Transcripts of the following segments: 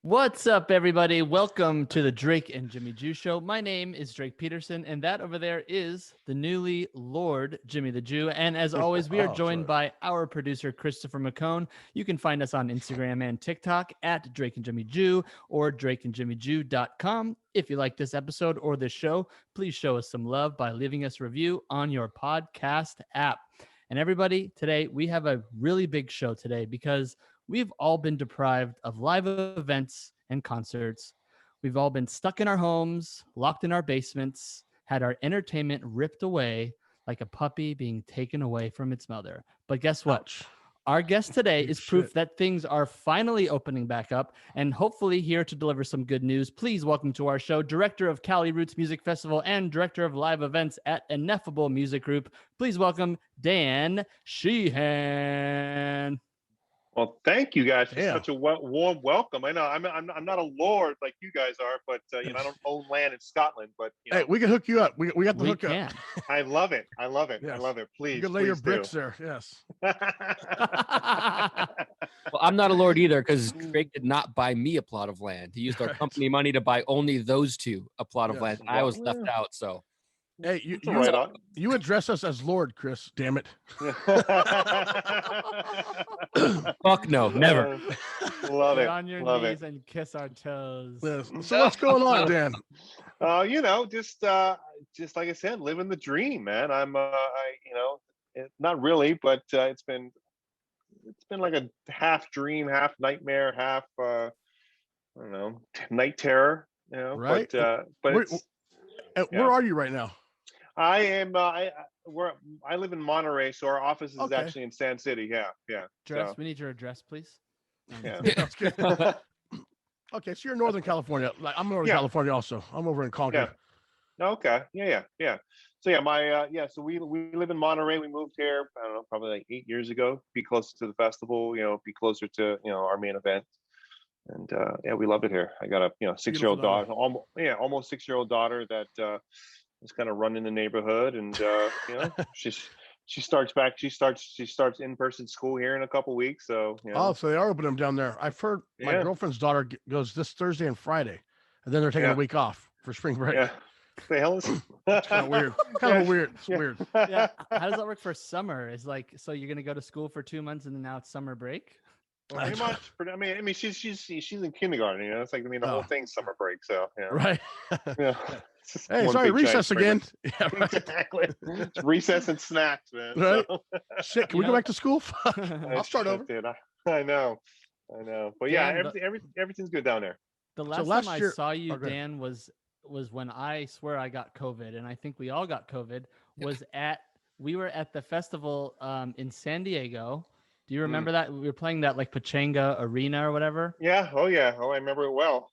What's up, everybody? Welcome to the Drake and Jimmy Jew Show. My name is Drake Peterson, and that over there is the newly Lord Jimmy the Jew. And as always, we are joined by our producer, Christopher McCone. You can find us on Instagram and TikTok at Drake and Jimmy Jew or drakeandjimmyjew.com. If you like this episode or this show, please show us some love by leaving us a review on your podcast app. And everybody, today we have a really big show today because we've all been deprived of live events and concerts. We've all been stuck in our homes, locked in our basements, had our entertainment ripped away like a puppy being taken away from its mother. But guess what? Ouch. Our guest today is proof that things are finally opening back up and hopefully here to deliver some good news. Please welcome to our show, Director of Cali Roots Music Festival and Director of Live Events at Ineffable Music Group. Please welcome Dan Sheehan. Well, thank you guys for such a warm welcome. I know I'm not a lord like you guys are, but I don't own land in Scotland. But hey, we can hook you up. We got the hook up. I love it. I love it. Yes. I love it. Please, you can lay your bricks there. Yes. Well, I'm not a lord either because Drake did not buy me a plot of land. He used our company money to buy only those two a plot of land. I was left out. So. Hey, you address us as Lord, Chris. Damn it. Fuck no, never. Love it. On your Love knees it. and kiss our toes. Yes. So what's going on, Dan? Just like I said, living the dream, man. I'm not really, but it's been like a half dream, half nightmare, half night terror, Right. But where are you right now? I am. I live in Monterey, so our office is actually in Sand City. Yeah. Address. We need your address, please. Yeah. That's good. Okay, so you're in Northern California. Like I'm Northern California also. I'm over in Concord. Yeah. Okay. Yeah. So so we live in Monterey. We moved here, I don't know, probably like 8 years ago. Be closer to the festival. Be closer to our main event. And we love it here. I got a 6-year-old daughter, almost 6-year-old daughter that is kind of running the neighborhood, and she starts in-person school here in a couple weeks. So so they are opening them down there. I've heard my girlfriend's daughter goes this Thursday and Friday, and then they're taking a week off for spring break. Yeah, the hell is it's kind of weird. It's weird. Yeah. How does that work for summer? Is like so you're gonna go to school for 2 months and then now it's summer break? Pretty much. I mean, she's in kindergarten. It's like the whole thing's summer break. So right. Yeah. Hey, sorry, recess again. Yeah, right. Exactly. It's recess and snacks, man. Right. So. Shit, can we go back to school? I'll start over. I know. But Dan, everything's good down there. The last time I saw you, Dan, was when I swear I got COVID, and I think we all got COVID. We were at the festival in San Diego. Do you remember that? We were playing that like Pachanga Arena or whatever. Yeah. Oh, yeah. Oh, I remember it well.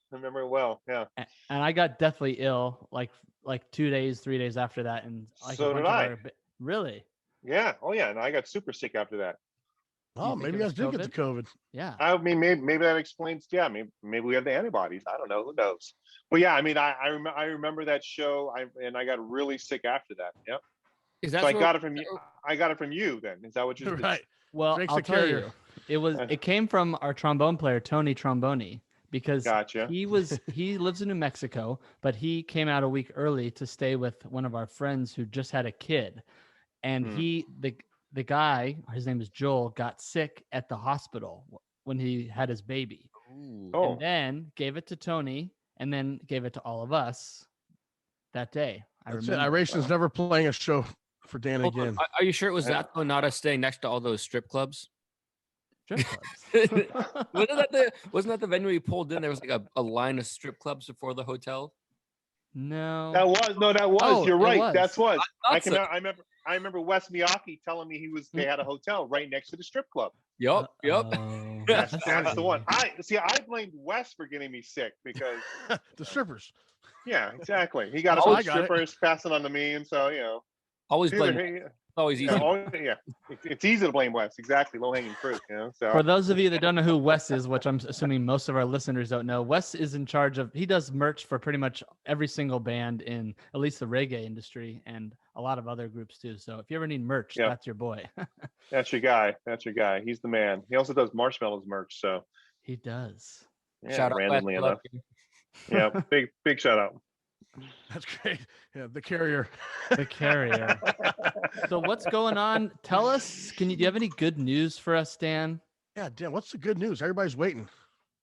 Yeah. And I got deathly ill like 2 days, 3 days after that. And like so did I. Really? Yeah. Oh, yeah. And I got super sick after that. Oh, maybe you guys did get the COVID. Yeah. I mean, maybe that explains. Yeah. Maybe we have the antibodies. I don't know. Who knows? But yeah, I mean, I remember that show. I got really sick after that. Yep. Is that so I got it from you? I got it from you. Then is that what you? Right. Well, I'll tell you, it came from our trombone player, Tony Tromboni, because he lives in New Mexico, but he came out a week early to stay with one of our friends who just had a kid. And the guy, his name is Joel, got sick at the hospital when he had his baby. Ooh. Oh. And then gave it to Tony and then gave it to all of us that day. I remember. Iration's never playing a show for Dan again. Are you sure it was that though, not us staying next to all those strip clubs? Strip clubs. Wasn't that the venue we pulled in? There was like a line of strip clubs before the hotel. No. That was. Oh, You're right. was. That was. I I remember Wes Miyake telling me they had a hotel right next to the strip club. Yep. That's the one. I blamed Wes for getting me sick because the strippers. Yeah, exactly. He got a bunch of strippers passing on to me, and so always blame. Always easy. It's easy to blame Wes. Exactly, low hanging fruit. So for those of you that don't know who Wes is, which I'm assuming most of our listeners don't know, Wes is in charge of. He does merch for pretty much every single band in at least the reggae industry and a lot of other groups too. So if you ever need merch, that's your boy. That's your guy. He's the man. He also does Marshmallows merch. So he does. Yeah, Shout out randomly enough. Yeah, big shout out. That's great. Yeah, the carrier. The carrier. So what's going on? Tell us. Do you have any good news for us, Dan? Yeah, Dan, what's the good news? Everybody's waiting.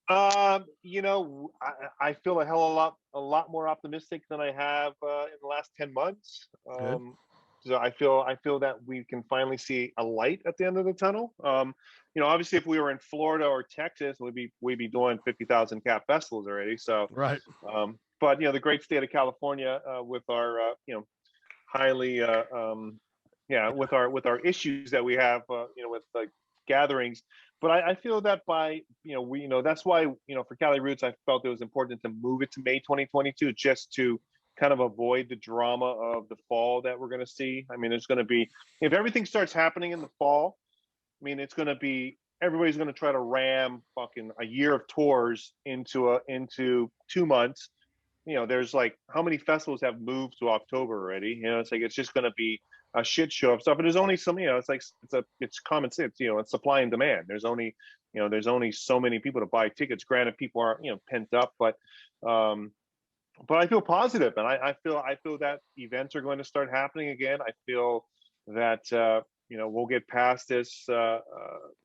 You know, I feel a lot more optimistic than I have in the last 10 months. Good. So I feel that we can finally see a light at the end of the tunnel. You know, obviously, if we were in Florida or Texas, we'd be doing 50,000 cap festivals already. So, Right. but you know, the great state of California with our you know, highly yeah, with our issues that we have you know, with like gatherings. But I feel that by, you know, that's why, you know, for Cali Roots, I felt it was important to move it to May 2022, just to kind of avoid the drama of the fall that we're going to see. I mean, there's going to be, if everything starts happening in the fall, I mean, it's going to be, everybody's going to try to ram fucking a year of tours into 2 months. You know, there's like, how many festivals have moved to October already? You know, it's like, it's just going to be a shit show of stuff. And there's only some, you know, it's like, it's common sense, you know, it's supply and demand. There's only, you know, there's only so many people to buy tickets. Granted, people are, you know, pent up, um, but I feel positive, and I feel that events are going to start happening again. I feel that you know, we'll get past this you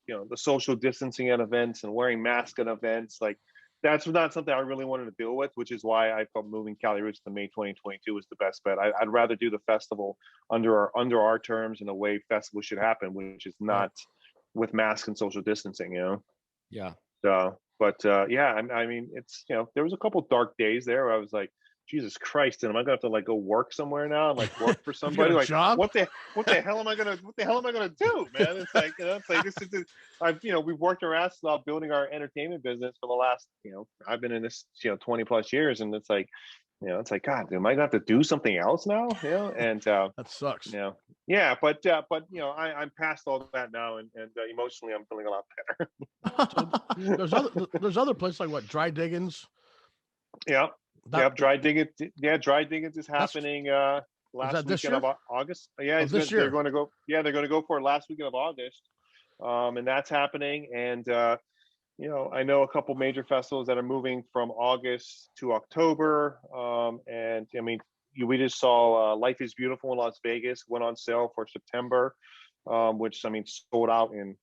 know, the social distancing at events and wearing masks at events. Like, that's not something I really wanted to deal with, which is why I felt moving Cali Roots to May 2022 was the best bet. I'd rather do the festival under our terms and the way festivals should happen, which is not with masks and social distancing. You know. Yeah. So, but yeah, I mean, it's, you know, there was a couple dark days there where I was like, Jesus Christ, and am I gonna have to like go work somewhere now and like work for somebody? Like, job? what the hell am I gonna do, man? It's like, you know, it's like I've, you know, we've worked our asses off building our entertainment business for the last, you know, I've been in this, you know, 20 plus years, and it's like, you know, it's like, God, am I gonna have to do something else now? You know, and that sucks. you know, yeah, but you know, I'm past all that now, and emotionally, I'm feeling a lot better. So there's other places like what, Dry Diggins. Yeah. Yep, Dry Diggins. Yeah, Dry Diggins is happening last weekend of August. Yeah, this year? They're going to go. Yeah, they're going to go for it last weekend of August, and that's happening. And you know, I know a couple major festivals that are moving from August to October. And I mean, we just saw Life is Beautiful in Las Vegas went on sale for September, which, I mean, sold out in,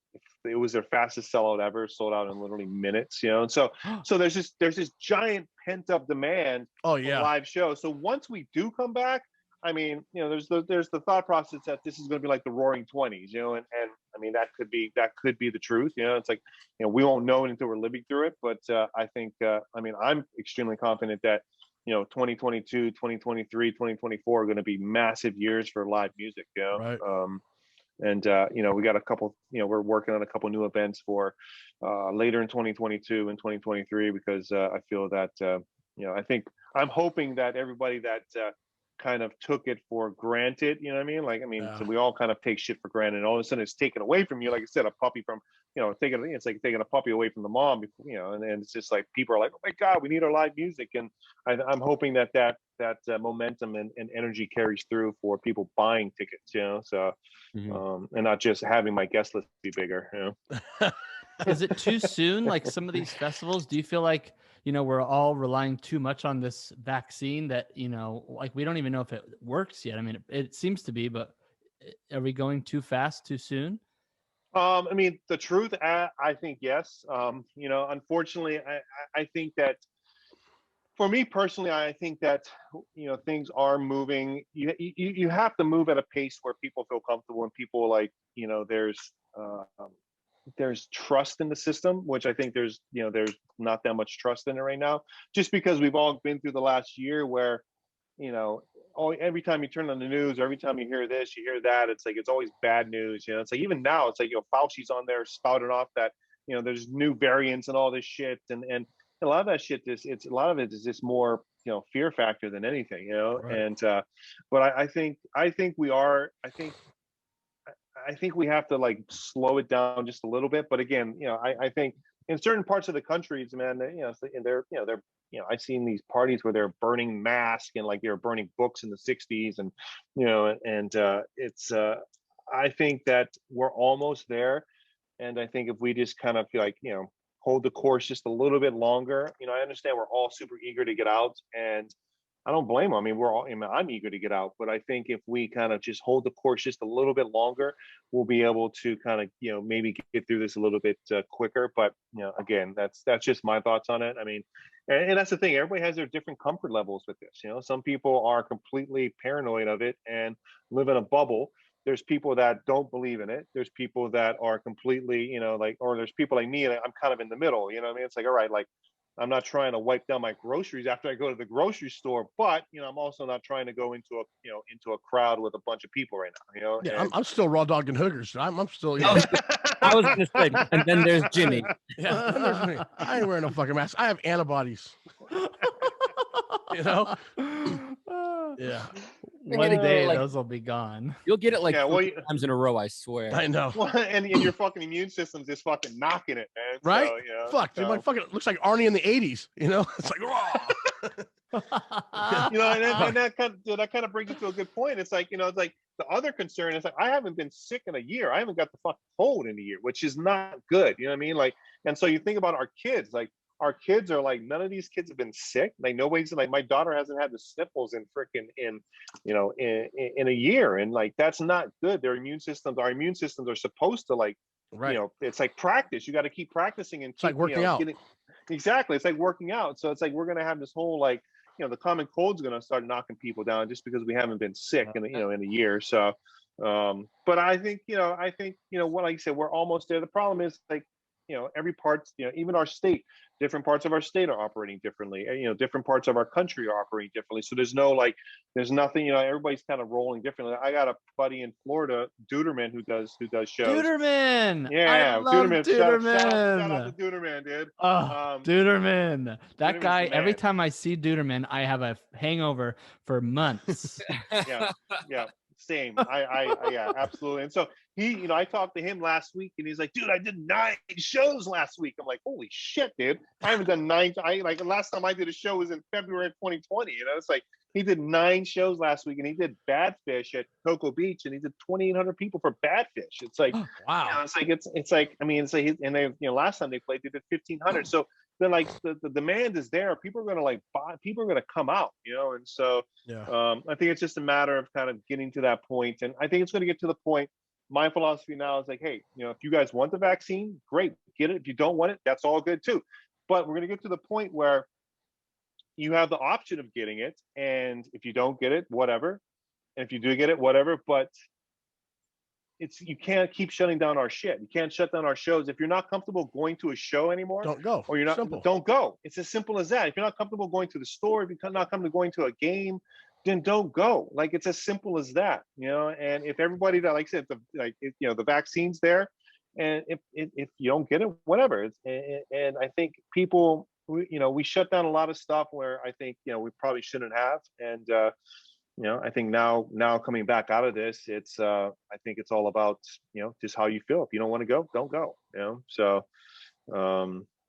it was their fastest sellout ever, sold out in literally minutes, you know. And so there's this giant pent up demand for live shows. So once we do come back, I mean, you know, there's the thought process that this is going to be like the Roaring '20s, you know, and I mean, that could be the truth, you know. It's like, you know, we won't know it until we're living through it, but I think I mean, I'm extremely confident that, you know, 2022, 2023, 2024 are going to be massive years for live music, you know. Right. And you know, we got a couple, you know, we're working on a couple new events for later in 2022 and 2023, because I feel that you know, I'm hoping that everybody that kind of took it for granted, you know what I mean? Like, I mean, so we all kind of take shit for granted, and all of a sudden it's taken away from you. Like I said, a puppy from, you know, it's like taking a puppy away from the mom, you know, and it's just like people are like, oh my God, we need our live music. And I'm hoping that momentum and energy carries through for people buying tickets, you know, so and not just having my guest list be bigger, you know. Is it too soon? Like some of these festivals, do you feel like, you know, we're all relying too much on this vaccine that, you know, like we don't even know if it works yet? I mean, it seems to be, but are we going too fast, too soon? I mean, the truth, I think yes. You know, unfortunately, I think that for me personally, I think that, you know, things are moving. You have to move at a pace where people feel comfortable, and people, like, you know, there's trust in the system, which I think there's not that much trust in it right now, just because we've all been through the last year where, you know, every time you turn on the news, or every time you hear this, you hear that, it's like, it's always bad news, you know. It's like, even now, it's like, you know, Fauci's on there spouting off that, you know, there's new variants and all this shit, and a lot of that shit, a lot of it is just more, you know, fear factor than anything, you know. Right. And but I think we have to like slow it down just a little bit. But again, you know, I think in certain parts of the countries, man, you know, they're you know, I've seen these parties where they're burning masks and like they were burning books in the 60s, and, you know, and it's I think that we're almost there. And I think if we just kind of feel like, you know, hold the course just a little bit longer. You know, I understand we're all super eager to get out, and I don't blame them. I mean, I'm eager to get out, but I think if we kind of just hold the course just a little bit longer, we'll be able to kind of, you know, maybe get through this a little bit quicker. But, you know, again, that's just my thoughts on it. I mean, and that's the thing. Everybody has their different comfort levels with this. You know, some people are completely paranoid of it and live in a bubble. There's people that don't believe in it. There's people that are completely, you know, like, or there's people like me, and I'm kind of in the middle. You know what I mean? It's like, all right, like, I'm not trying to wipe down my groceries after I go to the grocery store, but, you know, I'm also not trying to go into a crowd with a bunch of people right now. You know, yeah, I'm still raw dogging hookers. I'm still. You know. I was gonna say, and then there's Jimmy. Yeah, and there's me. I ain't wearing no fucking mask. I have antibodies. You know. Yeah. One day those will be gone. You'll get it like 3 times in a row, I swear. I know. Well, and your fucking immune system's just fucking knocking it, man. Right? So, you know, fuck, dude, my fucking looks like Arnie in the '80s. You know, it's like raw. You know, and that kind of brings it to a good point. It's like, you know, it's like the other concern is like, I haven't been sick in a year. I haven't got the fucking cold in a year, which is not good. You know what I mean? Like, and so you think about our kids, like, our kids are like, none of these kids have been sick. Like, nobody's like, my daughter hasn't had the sniffles in a year. And like, that's not good. Our immune systems are supposed to, like, you know, it's like practice. You got to keep practicing and it's like working out. Exactly. It's like working out. So it's like, we're going to have this whole, like, you know, the common cold's going to start knocking people down just because we haven't been sick in a year. So, but I think, what, like I said, we're almost there. The problem is, like, you know, every part, you know, even our state, different parts of our state are operating differently. You know, different parts of our country are operating differently. So there's nothing, you know, everybody's kind of rolling differently. I got a buddy in Florida, Duderman, who does shows. Duderman. Yeah, I love Duderman. Shout out to Duderman, dude. Oh, Duderman. That Duderman's guy, the man. every time I see Duderman, I have a hangover for months. Yeah. Same. Yeah, absolutely. And so he, you know, I talked to him last week, and he's like, dude, I did 9 shows last week. I'm like, holy shit, dude. I haven't done 9. Like, last time I did a show was in February 2020. You know, it's like he did 9 shows last week, and he did Bad Fish at Cocoa Beach, and he did 2,800 people for Bad Fish. It's like, wow. You know, it's like, I mean, it's like, and they, you know, last time they played, they did 1,500. So then, like, the demand is there. People are going to, like, buy, people are going to come out, you know? And so I think it's just a matter of kind of getting to that point. And I think it's going to get to the point. My philosophy now is like, hey, you know, if you guys want the vaccine, great, get it. If you don't want it, that's all good too. But we're going to get to the point where you have the option of getting it. And if you don't get it, whatever. And if you do get it, whatever. But you can't keep shutting down our shit. You can't shut down our shows. If you're not comfortable going to a show anymore, don't go. Or you're not, Simple. Don't go. It's as simple as that. If you're not comfortable going to the store, if you're not comfortable going to a game, then don't go. Like, it's as simple as that, you know. And if everybody that, like I said, the vaccine's there, and if you don't get it, whatever. And I think people, we shut down a lot of stuff where I think, you know, we probably shouldn't have. And you know, I think now coming back out of this, I think it's all about, you know, just how you feel. If you don't want to go, don't go, you know? So,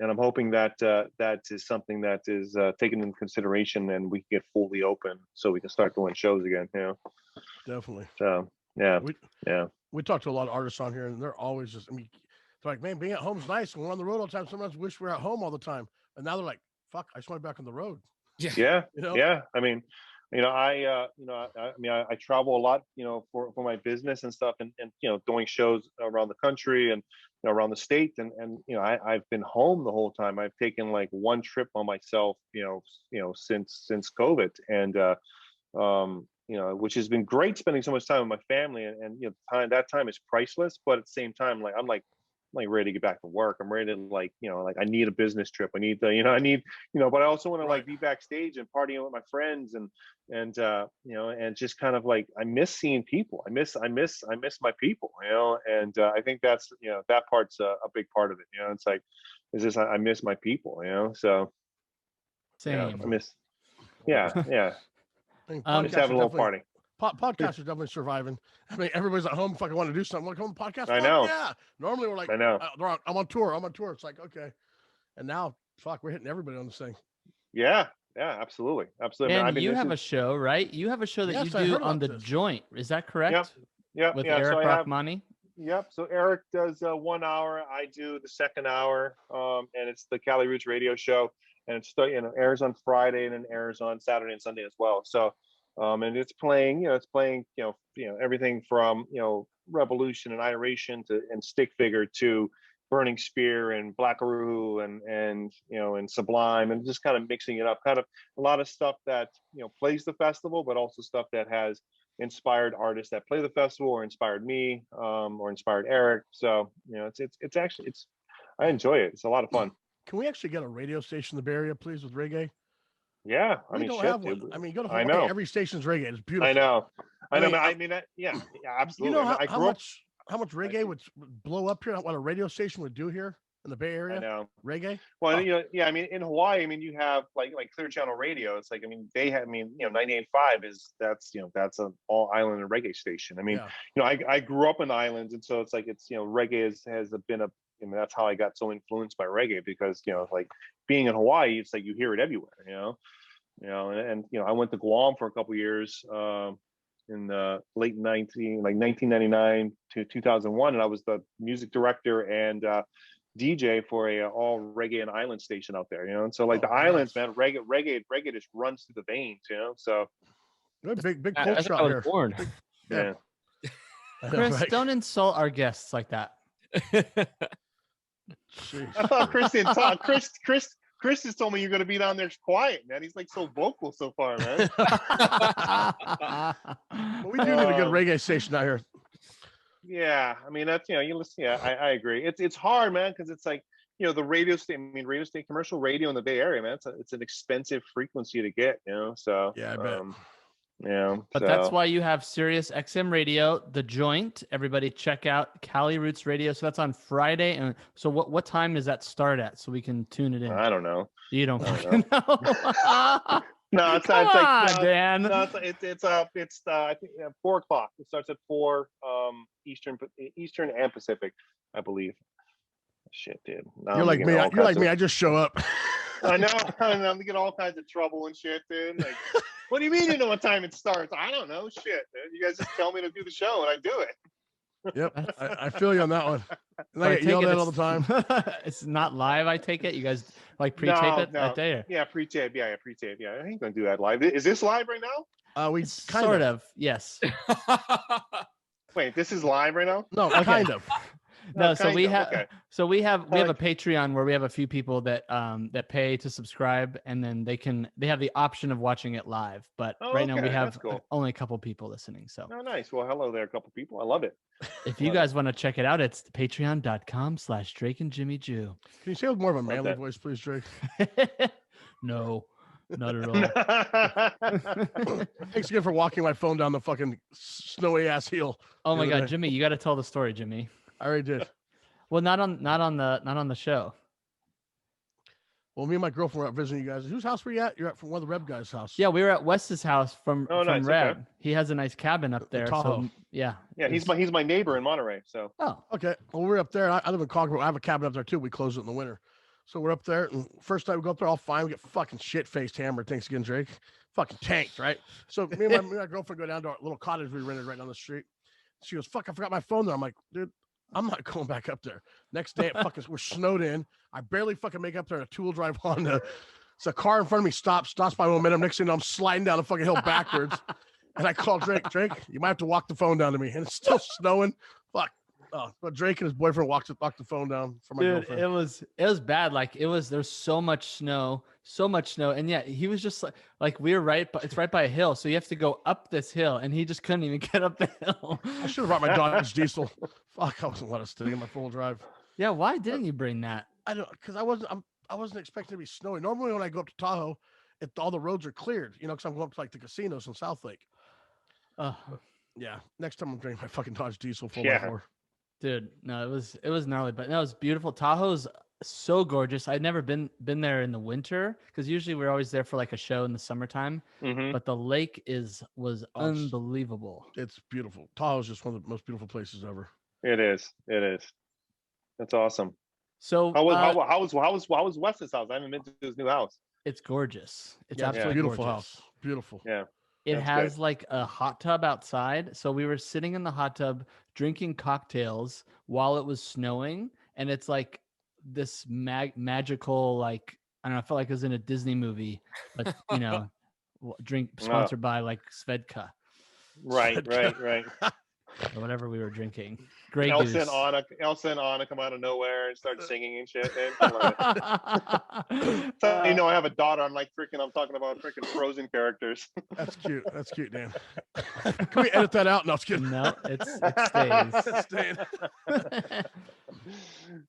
and I'm hoping that that is something that is taken into consideration, and we can get fully open so we can start doing shows again, you know? Definitely. So, yeah. We talk to a lot of artists on here, and they're always just, I mean, they're like, man, being at home's nice. When we're on the road all the time, sometimes wish we were at home all the time. And now they're like, fuck, I just want to be back on the road. Yeah. You know? Yeah. I mean, you know, I travel a lot, you know, for my business and stuff, and you know, doing shows around the country and, you know, around the state, and you know, I've been home the whole time. I've taken like 1 trip on myself, you know, since COVID, and you know, which has been great, spending so much time with my family, and you know, that time is priceless. But at the same time, like, I'm ready to get back to work. I'm ready to, like, you know, like, I need a business trip. I need to, you know, but I also want to like be backstage and partying with my friends, and you know, and just kind of like, I miss seeing people. I miss my people, you know, and I think that's, you know, that part's a big part of it. You know, it's like, it's just, I miss my people, you know, so same. Yeah, I miss, yeah. Just having a little party. Podcasts are definitely surviving. I mean, everybody's at home, fucking want to do something. Like, home podcast. I know. Yeah. Normally we're like, I know. I'm on tour. It's like, okay. And now, fuck, we're hitting everybody on this thing. Yeah, absolutely. And you have a show, right? You have a show that you do on the Joint. Is that correct? Yeah. With Eric Rachmani. Yep. So Eric does 1 hour. I do the second hour, and it's the Cali Roots radio show, and it's airs on Friday and then airs on Saturday and Sunday as well. So, and it's playing, everything from Revolution and Iration and Stick Figure to Burning Spear and Blackaroo and Sublime, and just kind of mixing it up, kind of a lot of stuff that plays the festival, but also stuff that has inspired artists that play the festival or inspired me, or inspired Eric. So it's actually I enjoy it. It's a lot of fun. Can we actually get a radio station in the Bay Area, please, with reggae? Yeah, We don't have one. I mean, go to Hawaii. I know. Every station's reggae. It's beautiful. I know. Yeah, absolutely. You know how much reggae would blow up here? What a radio station would do here in the Bay Area? I know. Reggae? Well, I mean, in Hawaii, I mean, you have like Clear Channel Radio. It's like, I mean, they have, 98.5 that's an all island reggae station. I mean, I grew up in the islands, and so it's like reggae has been that's how I got so influenced by reggae, because like being in Hawaii, it's like you hear it everywhere. And I went to Guam for a couple years in the late 1999 to 2001, and I was the music director and DJ for a all reggae and island station out there, and so like the islands, man, reggae just runs through the veins, so big culture out here. Born. Yeah. Chris, don't insult our guests like that. I thought Chris didn't talk. Chris has told me you're going to be down there quiet, man. He's like so vocal so far, man. Well, we do need a good reggae station out here. Yeah, I mean that's you listen. Yeah, I agree. It's hard, man, because it's like the radio station. I mean, radio station, commercial radio in the Bay Area, man. It's an expensive frequency to get, So yeah, I bet. But that's why you have Sirius XM Radio, The Joint. Everybody check out Cali Roots Radio. So that's on Friday. And so what time does that start at, so we can tune it in? I don't know. You don't fucking know. No, it's Come not. It's on, Dan. No, it's I think 4 o'clock. It starts at 4 Eastern and Pacific, I believe. Shit, dude. You're like me. You're like me. I just show up. I know. I'm gonna get all kinds of trouble and shit, dude. Like, what do you mean you know what time it starts? I don't know. Shit, dude. You guys just tell me to do the show and I do it. Yep, I feel you on that one. And I get yelled at all the time. It's not live, I take it. You guys like pre-tape it that day? Or? Yeah, pre-tape. Yeah, pre-tape. Yeah, I ain't gonna do that live. Is this live right now? We sort of. Yes. Wait, this is live right now? No, kind of. No, so we have a Patreon where we have a few people that pay to subscribe, and then they have the option of watching it live. But right now we have only a couple people listening. So nice. Well, hello there, a couple people. I love it. If you guys want to check it out, it's patreon.com/Drake and Jimmy Jew. Can you say it with more of a manly voice, please, Drake? No, not at all. Thanks again for walking my phone down the fucking snowy ass hill. Oh my God, Jimmy, you got to tell the story, Jimmy. I already did. Well, not on the show. Well, me and my girlfriend were out visiting you guys. Whose house were you at? You're at from one of the Reb guys' house. Yeah, we were at Wes's house from nice, Reb. Okay. He has a nice cabin up there. So, yeah. Yeah, he's my neighbor in Monterey. So. Oh. Okay. Well, we're up there. I live in Concord. I have a cabin up there too. We close it in the winter. So we're up there. And first time we go up there, all fine. We get fucking shit-faced hammered. Thanks again, Drake. Fucking tanked, right? So me and my girlfriend go down to our little cottage we rented right down the street. She goes, "Fuck, I forgot my phone there." I'm like, "Dude, I'm not going back up there." Next day, we're snowed in. I barely fucking make up there in a two-wheel drive Honda. So a car in front of me stops by momentum. Next thing you know, I'm sliding down the fucking hill backwards. And I call Drake, you might have to walk the phone down to me. And it's still snowing. Fuck. Oh, but Drake and his boyfriend walked the phone down for my girlfriend. It was bad. Like there's so much snow. And yeah, he was just like we were it's right by a hill. So you have to go up this hill, and he just couldn't even get up the hill. I should have brought my Dodge Diesel. Fuck, I wasn't let us stay in my full drive. Yeah, why didn't you bring that? I don't, because I wasn't expecting to be snowy. Normally when I go up to Tahoe, all the roads are cleared, because I'm going up to like the casinos in South Lake. Yeah, next time I'm drinking my fucking Dodge Diesel 4x4. Dude, no, it was gnarly, but no, it was beautiful. Tahoe's so gorgeous. I'd never been there in the winter, because usually we're always there for like a show in the summertime. Mm-hmm. But the lake was unbelievable. It's beautiful. Tahoe's just one of the most beautiful places ever. It is. That's awesome. So how was Wes's house? I haven't been to his new house. It's gorgeous. It's absolutely beautiful gorgeous. House. Beautiful. Yeah. It has like a hot tub outside. So we were sitting in the hot tub drinking cocktails while it was snowing, and it's like this magical, like, I don't know, I felt like it was in a Disney movie, but drink sponsored by like Svedka. Right. Or whatever we were drinking. Grey Elsa Goose. and Anna come out of nowhere and start singing and shit. So you know, I have a daughter. I'm talking about freaking Frozen characters. That's cute, Dan. Can we edit that out? No, it's kidding. No, it stays. It's staying.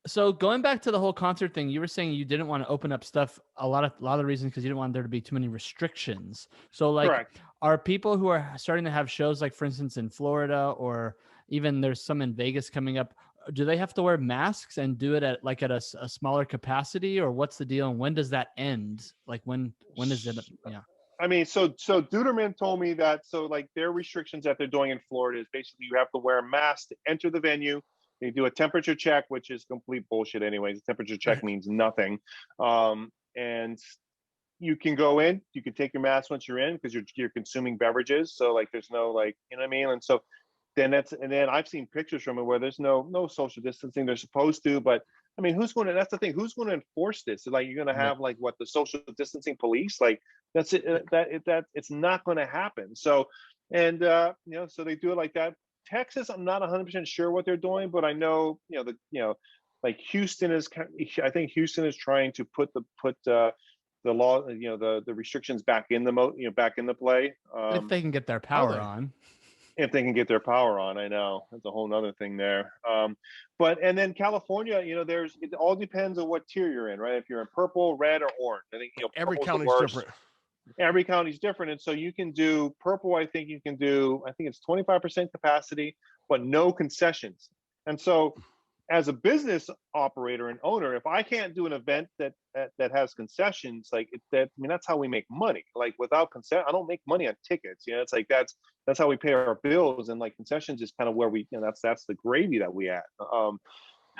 So going back to the whole concert thing, you were saying you didn't want to open up stuff. A lot of reasons because you didn't want there to be too many restrictions. So like, Correct. Are people who are starting to have shows, like for instance in Florida, or even there's some in Vegas coming up, do they have to wear masks and do it at a smaller capacity, or what's the deal? And when does that end? Like when is it? Yeah. I mean, so Duderman told me that, so like their restrictions that they're doing in Florida is basically you have to wear a mask to enter the venue. They do a temperature check, which is complete bullshit anyways. A temperature check means nothing. And you can go in, you can take your mask once you're in because you're consuming beverages. So like there's no, like, you know what I mean? And so then I've seen pictures from it where there's no social distancing. They're supposed to, but I mean, that's the thing. Who's going to enforce this? Like, you're going to have like what, the social distancing police? Like that's it. It's not going to happen. So, and so they do it like that. Texas, I'm not 100% sure what they're doing, but I know, like Houston I think Houston is trying to put the law, the restrictions back in back into play. If they can get their power on. If they can get their power on, I know that's a whole nother thing there. And then California, it all depends on what tier you're in, right? If you're in purple, red, or orange. I think every county's different. Every county's different, and so you can do purple. I think it's 25% capacity, but no concessions. And so, as a business operator and owner, if I can't do an event that has concessions, that's how we make money. Like without concession, I don't make money on tickets. It's like that's how we pay our bills, and like concessions is kind of where we, that's the gravy that we add. And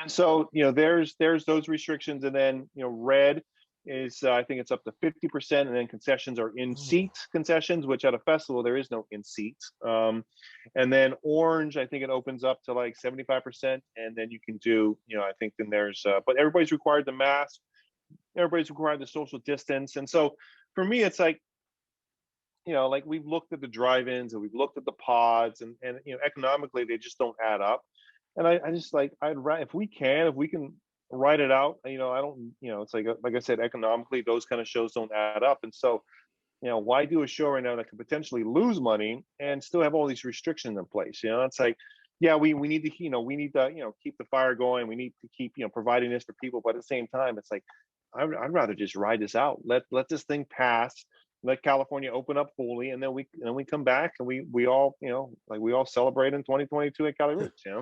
so there's those restrictions, and then red is I think it's up to 50%, and then concessions are in-seat concessions, which at a festival there is no in-seat. And then orange, I think it opens up to like 75%, and then you can do, I think then there's, but everybody's required the mask, everybody's required the social distance. And so for me, it's like, like we've looked at the drive-ins and we've looked at the pods, and economically they just don't add up. And I just like, if we can write it out, I don't, it's like I said, economically those kind of shows don't add up. And so why do a show right now that could potentially lose money and still have all these restrictions in place? It's like, yeah, we need to keep the fire going, we need to keep providing this for people, but at the same time it's like I'd rather just ride this out, let this thing pass, let California open up fully, and then we come back and we all we all celebrate in 2022 at Cali Roots. Yeah,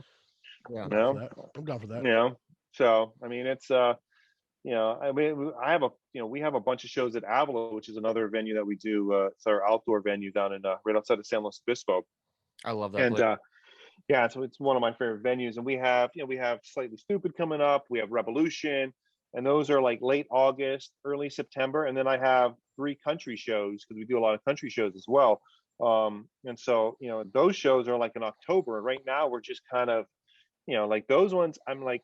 I'm down for that. So I mean, it's we have a bunch of shows at Avila, which is another venue that we do. It's our outdoor venue down in right outside of San Luis Obispo. I love that. And yeah, so it's one of my favorite venues. And we have Slightly Stupid coming up. We have Revolution, and those are like late August, early September. And then I have 3 country shows because we do a lot of country shows as well. And so those shows are like in October. Right now we're just kind of like those ones. I'm like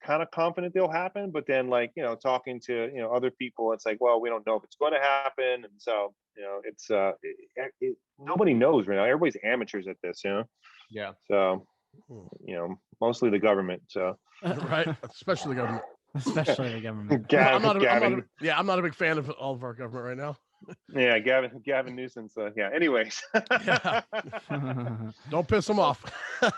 kind of confident they'll happen, but then like talking to other people, it's like, well, we don't know if it's going to happen. And so it's nobody knows right now. Everybody's amateurs at this. Yeah. So mostly the government. So right, especially the government. Gavin, I'm not a big fan of all of our government right now. Yeah, Gavin Newsom. Yeah. Anyways. Yeah. Don't piss him off.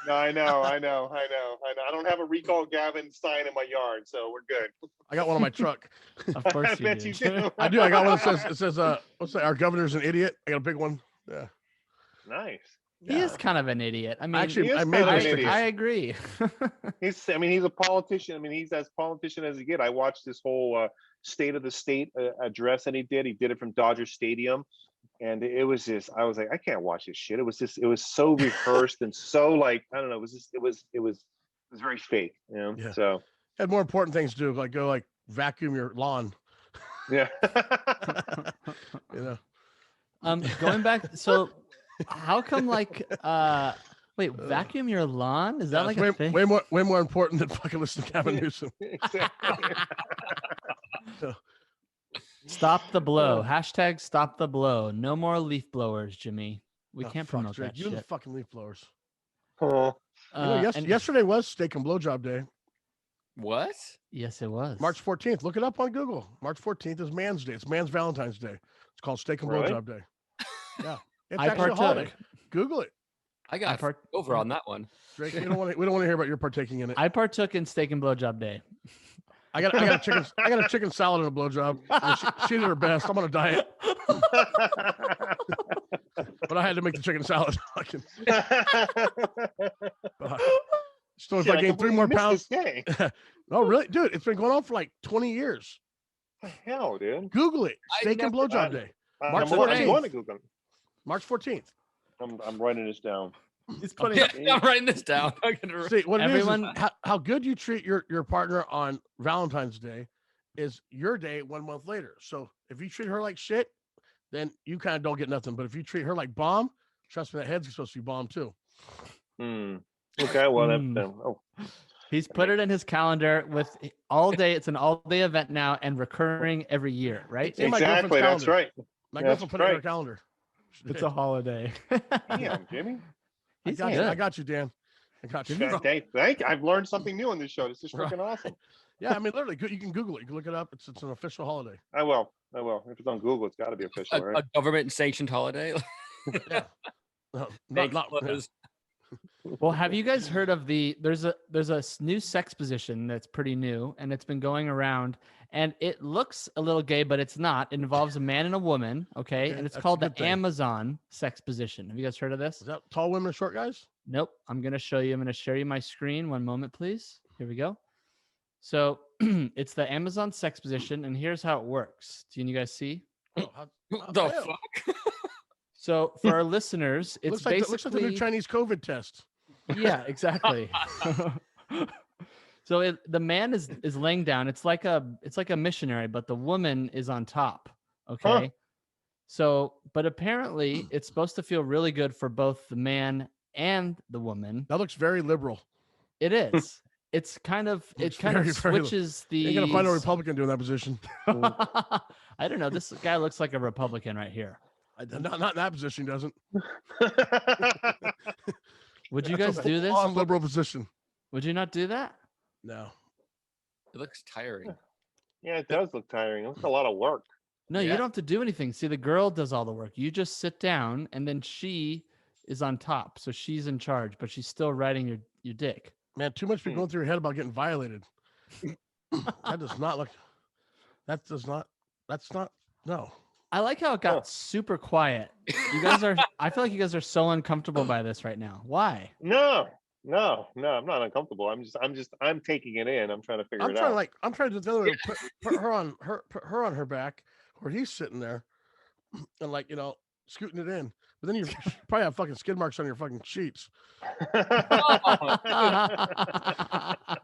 No, I know. I don't have a recall Gavin sign in my yard, so we're good. I got one on my truck. Of course, I bet you do. I do. I got one that says what's that? Our governor's an idiot. I got a big one. Yeah. Nice. He is kind of an idiot. I mean, actually, I agree. He's a politician. I mean, he's as politician as he get. I watched this whole State of the State address that he did. He did it from Dodger Stadium, and it was just, I was like, I can't watch this shit. It was so rehearsed and so like, I don't know. It was very fake. Yeah. So had more important things to do, like go like vacuum your lawn. Yeah. Going back, so how come like Wait, vacuum your lawn? Is that like way, a thing? way more important than fucking listening to Gavin Newsom. Exactly. Stop the blow. Hashtag stop the blow. No more leaf blowers, Jimmy. We Oh, can't fuck, promote Drake, that you and the shit. fucking leaf blowers. Oh, And Yesterday was steak and blowjob day. What? yes, it was. March 14th. Look it up on Google. March 14th is Man's Day. It's Man's Valentine's Day. It's called Steak and Really? Blowjob Day. Yeah, it's I actually a holiday. partook. Google it, I got over on that one. Drake. We don't want to hear about your partaking in it. I partook in steak and blowjob day. I got a chicken salad and a blowjob. She did her best. I'm on a diet, but I had to make the chicken salad. So if I gained 3 more pounds. No, really, dude, it's been going on for like 20 years. What the hell, dude? Google it. Steak and blowjob day. March I'm 14th. going to Google it. March 14th. I'm writing this down. He's putting Yeah, I'm writing this down. See, what Everyone- it is how good you treat your partner on Valentine's Day is your day 1 month later. So if you treat her like shit, then you kind of don't get nothing. But if you treat her like bomb, trust me, that head's supposed to be bomb too. Okay, well, He's put it in his calendar with all day. It's an all-day event now and recurring every year, right? It's in my girlfriend's exactly. That's calendar. right. My That's girlfriend put it in her right. calendar. It's a holiday. Damn, Jimmy. I got you, Dan. I got you. Thank you. I've learned something new on this show. This is freaking awesome. Yeah, I mean, literally, you can Google it. You can look it up. It's an official holiday. I will. If it's on Google, it's got to be official, A right? government sanctioned holiday. Yeah. No, Bank not closed. Well, have you guys heard of there's a new sex position that's pretty new and it's been going around and it looks a little gay, but it's not. It involves a man and a woman, okay? And it's that's called a the good thing. Amazon sex position. Have you guys heard of this? Is that tall women or short guys? Nope. I'm going to show you. I'm going to share you my screen. One moment, please. Here we go. So it's the Amazon sex position, and here's how it works. Do you guys see? Oh, What the hell? fuck? So for our listeners, it's looks like basically the new Chinese COVID test. yeah, exactly. So the man is laying down. It's like a missionary, but the woman is on top. Okay. Huh. So, but apparently it's supposed to feel really good for both the man and the woman. That looks very liberal. It is. It's kind of very, very- switches the. You're gonna find a Republican doing that position. I don't know. This guy looks like a Republican right here. Not in that position. He doesn't. Would you That's guys a do this? full-on liberal position. Would you not do that? No. It looks tiring. Yeah, it does look tiring. It's a lot of work. No, you don't have to do anything. See, the girl does all the work. You just sit down, and then she is on top, so she's in charge, but she's still riding your dick. Man, too much be going through your head about getting violated. That does not look. That's not. No. I like how it got super quiet. You guys are. I feel like you guys are so uncomfortable by this right now. Why? No, I'm not uncomfortable. I'm taking it in. I'm trying to figure it out. I'm trying to do the other way. Put her on her back, where he's sitting there, and scooting it in. But then you probably have fucking skid marks on your fucking sheets.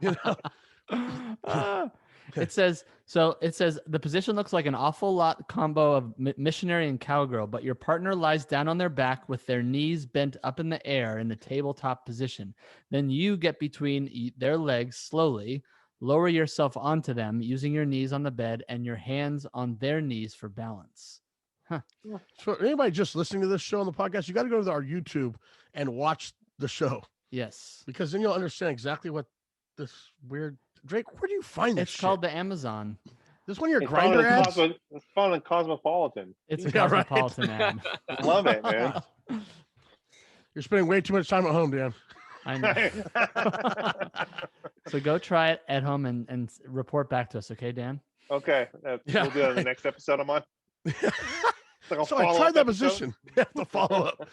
You know? It says the position looks like an awful lot combo of missionary and cowgirl, but your partner lies down on their back with their knees bent up in the air in the tabletop position. Then you get between their legs slowly, lower yourself onto them using your knees on the bed and your hands on their knees for balance. Huh. So anybody just listening to this show on the podcast, you got to go to our YouTube and watch the show, Yes. because then you'll understand exactly what this weird. Drake, where do you find this? It's called the Amazon. This one of your It's grinder ads. It's found in Cosmopolitan. It's a Yeah, right. cosmopolitan ad. Love it, man. You're spending way too much time at home, Dan. I know. So go try it at home and report back to us, okay, Dan? Okay, Yeah. we'll do that in the next episode I'm on. So I tried that position. Yeah, the follow up.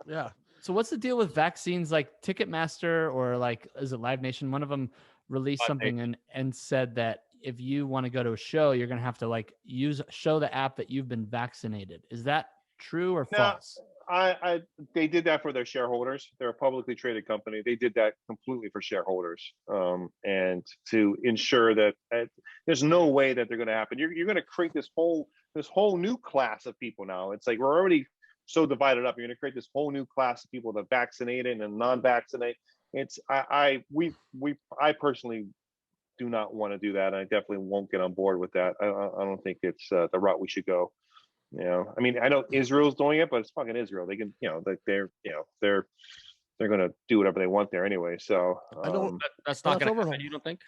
Yeah. So what's the deal with vaccines? Like Ticketmaster or like is it Live Nation? One of them released Live something and said that if you want to go to a show, you're gonna have to show the app that you've been vaccinated. Is that true or No. false? They did that for their shareholders. They're a publicly traded company. They did that completely for shareholders, and to ensure that there's no way that they're going to happen. You're going to create this whole new class of people now. It's like we're already so divided up. You're going to create this whole new class of people that vaccinated and non-vaccinated. I personally do not want to do that. I definitely won't get on board with that. I don't think it's the route we should go. I mean, I know Israel's doing it, but it's fucking Israel. They can, they're going to do whatever they want there anyway. So that's not going to happen. You don't think?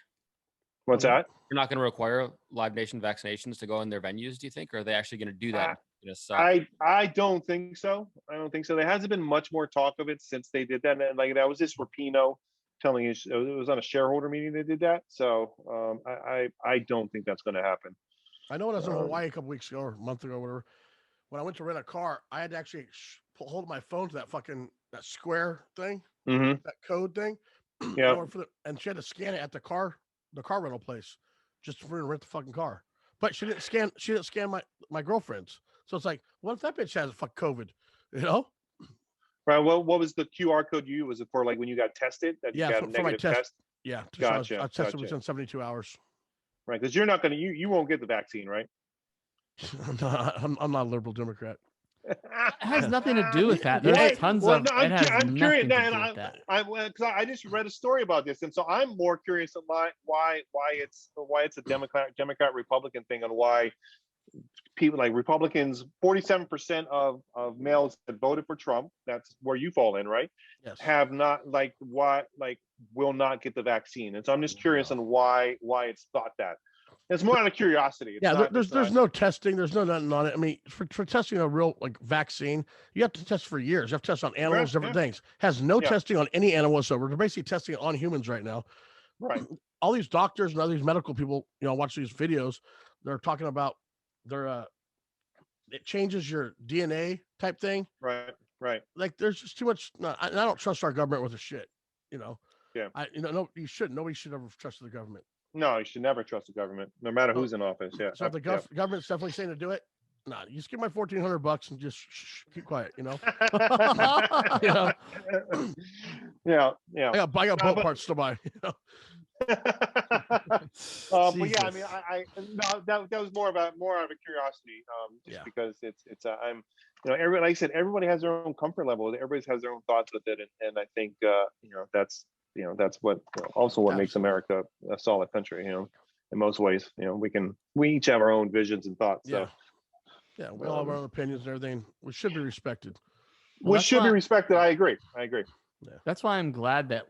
What's that? You're not going to require Live Nation vaccinations to go in their venues, do you think? Or are they actually going to do that? I don't think so. I don't think so. There hasn't been much more talk of it since they did that. And like that was just Rapino telling you, it was on a shareholder meeting they did that. So I don't think that's going to happen. I know when I was in Hawaii a couple weeks ago or a month ago, or whatever, when I went to rent a car, I had to actually hold my phone to that square thing, that code thing. Yeah. And she had to scan it at the car rental place just for her to rent the fucking car. But she didn't scan my girlfriend's. So it's like, what if that bitch has COVID? Right. Well, what was the QR code you used? Was it for like when you got tested? That you got a negative test? Yeah. Gotcha. I tested within 72 hours. Right. Because you're not going to, you won't get the vaccine, right? I'm not a liberal Democrat. It has nothing to do with that. There's tons of. I'm curious. I just read a story about this, and so I'm more curious about why it's a Democrat Republican thing, and why people like Republicans, 47% of males that voted for Trump, that's where you fall in, right? Yes. Have not will not get the vaccine, and so I'm just curious on why it's thought that. It's more out of curiosity. There's no testing. There's no nothing on it. I mean, for testing a real vaccine, you have to test for years. You have to test on animals, different things. Has no testing on any animal whatsoever. They're basically testing it on humans right now. Right. All these doctors and all these medical people, watch these videos. They're talking about it changes your DNA type thing. Right. Like there's just too much. I don't trust our government with a shit. Yeah. You shouldn't. Nobody should ever trust the government. No, you should never trust the government, no matter who's in office. Yeah. So if the government's definitely saying to do it, you just give my $1,400 and just keep quiet. Yeah. I got boat parts to buy. But yeah, I mean, that was more out of a curiosity, because it's everybody, like I said, everybody has their own comfort level. Everybody has their own thoughts with it, and I think that's what makes America a solid country. In most ways, we each have our own visions and thoughts. So yeah, we all have our own opinions and everything. We should be respected. We should be respected. I agree. Yeah. That's why I'm glad that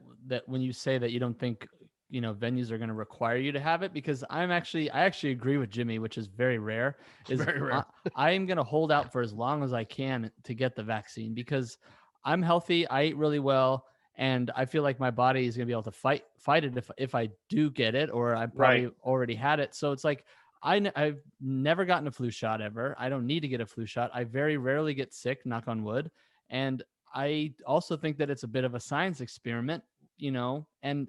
when you say that you don't think venues are going to require you to have it, because I actually agree with Jimmy, which is very rare. Very rare. I am going to hold out for as long as I can to get the vaccine, because I'm healthy. I eat really well. And I feel like my body is going to be able to fight it if I do get it, or I probably already had it. So it's like, I've never gotten a flu shot ever. I don't need to get a flu shot. I very rarely get sick, knock on wood. And I also think that it's a bit of a science experiment, and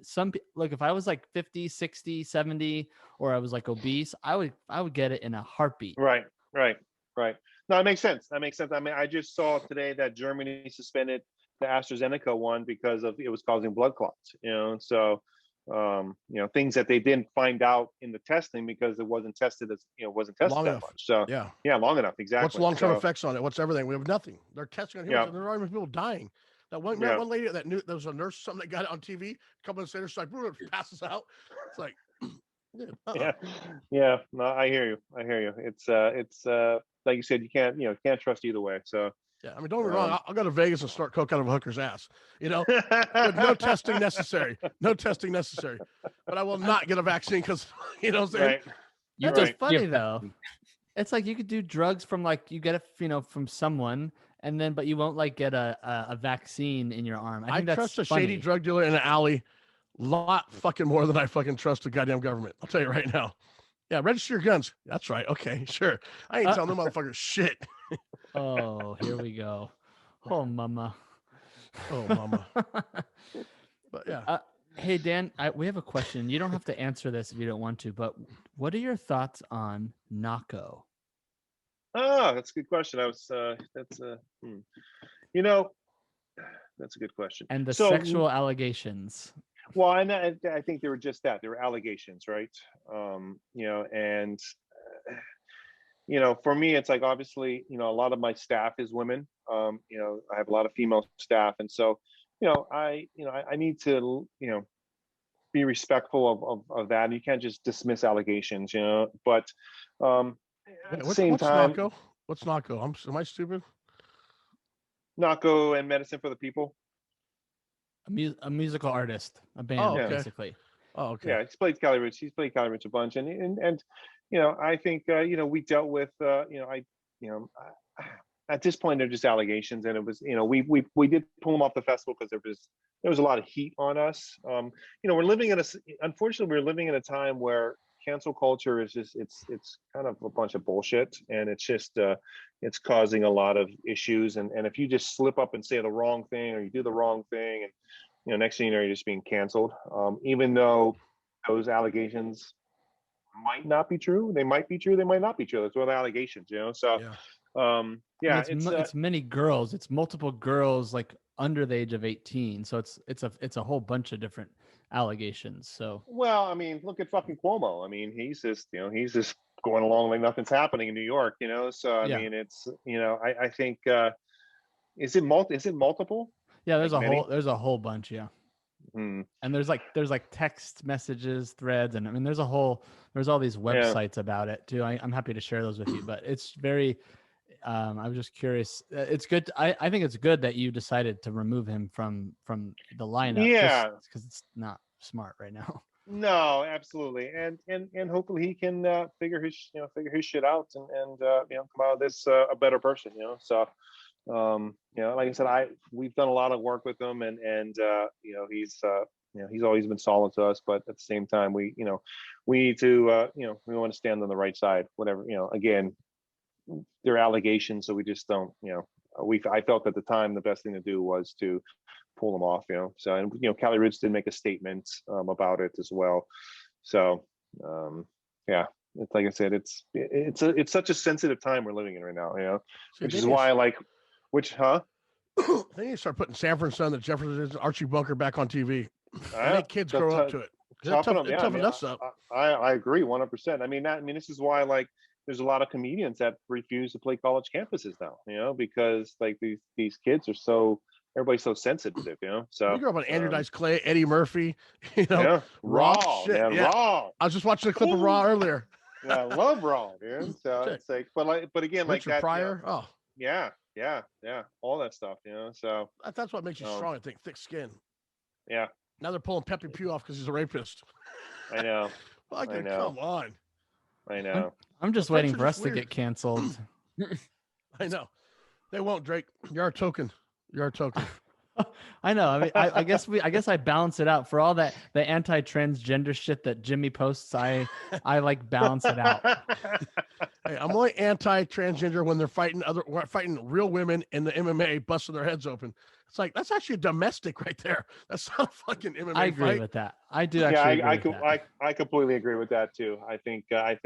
look, if I was like 50, 60, 70, or I was like obese, I would get it in a heartbeat. Right. No, it makes sense. I mean, I just saw today that Germany suspended the AstraZeneca one because it was causing blood clots, so things that they didn't find out in the testing because it wasn't tested long enough. Much. So long enough. Exactly. What's long-term effects on it? What's everything? We have nothing. They're testing on humans, and there are even people dying. That one lady there was a nurse or something that got it on TV. A couple of minutes later, she's like, passes out. It's like, yeah. No, I hear you. It's like you said, you can't trust either way. So. Yeah, I mean, don't get me wrong. I'll go to Vegas and snort coke out of a hooker's ass, with no testing necessary. No testing necessary. But I will not get a vaccine because, what I'm saying? That's just funny, though. It's like you could do drugs from you get it, from someone, but you won't get a vaccine in your arm. I think that's trust a funny. shady drug dealer in an alley a lot fucking more than I fucking trust the goddamn government. I'll tell you right now. Yeah, register your guns. That's right. Okay, sure. I ain't telling them motherfuckers shit. Oh, here we go. Oh, mama. But yeah. Hey, Dan, we have a question. You don't have to answer this if you don't want to, but what are your thoughts on Nako? Oh, that's a good question. That's a good question. And the sexual allegations. Well, and I think they were just that. They were allegations, right? And for me, it's like, obviously, a lot of my staff is women. I have a lot of female staff, and so, I need to, be respectful of that. You can't just dismiss allegations, but at the same time, What's NACO? Am I stupid? NACO and Medicine for the People. A musical artist, a band, basically. Oh, okay. Yeah, he's played Cali Roots. He's played Cali Roots a bunch, and I think we dealt with at this point they're just allegations, and it was we did pull him off the festival because there was a lot of heat on us. Unfortunately we're living in a time where cancel culture is just it's kind of a bunch of bullshit, and it's just it's causing a lot of issues, and if you just slip up and say the wrong thing, or you do the wrong thing, and next thing you know, you're just being canceled, even though those allegations might not be true. They might be true, they might not be true. That's what allegations, so it's many girls. It's multiple girls like under the age of 18. So it's a whole bunch of different allegations. So well, I mean, look at fucking Cuomo. I mean, he's just going along like nothing's happening in New York. So I mean, it's I think is it multiple? Yeah, there's a whole bunch. Yeah. Mm. And there's like text messages, threads, and I mean there's all these websites about it too. I'm happy to share those with you, but it's very I was just curious. It's good. I think it's good that you decided to remove him from the lineup. Yeah, because it's not smart right now. No, absolutely, and hopefully he can figure his shit out and come out of this a better person. So like I said, we've done a lot of work with him, and he's always been solid to us. But at the same time, we need to we want to stand on the right side. Whatever again. They're allegations, so we just don't, I felt at the time the best thing to do was to pull them off, So, and Cali Roots did make a statement about it as well. So, it's like I said, it's such a sensitive time we're living in right now, which is why I think you start putting Sanford and Son, the Jefferson, Archie Bunker back on TV. Make kids grow up to it. Toughen us up. I agree 100%. I mean, this is why there's a lot of comedians that refuse to play college campuses now, because like these kids are everybody's so sensitive, So you grew up on Andrew Dice Clay, Eddie Murphy, Raw, shit, man, Raw. I was just watching a clip of Raw earlier. Yeah, I love Raw, dude. So it's like, but again, Richard like that. Pryor. Yeah, all that stuff, So that's what makes you strong. I think thick skin. Yeah. Now they're pulling Pepe Pew off because he's a rapist. I know. Come on. I know. I'm just waiting for us to get canceled. I know. They won't, Drake. You're our token. I know. I mean, I guess I balance it out for all the anti-transgender shit that Jimmy posts. I like balance it out. Hey, I'm only anti-transgender when they're fighting real women in the MMA, busting their heads open. It's like that's actually a domestic right there. That's not a fucking MMA. I agree with that. I do actually. Yeah, I completely agree with that too. I think I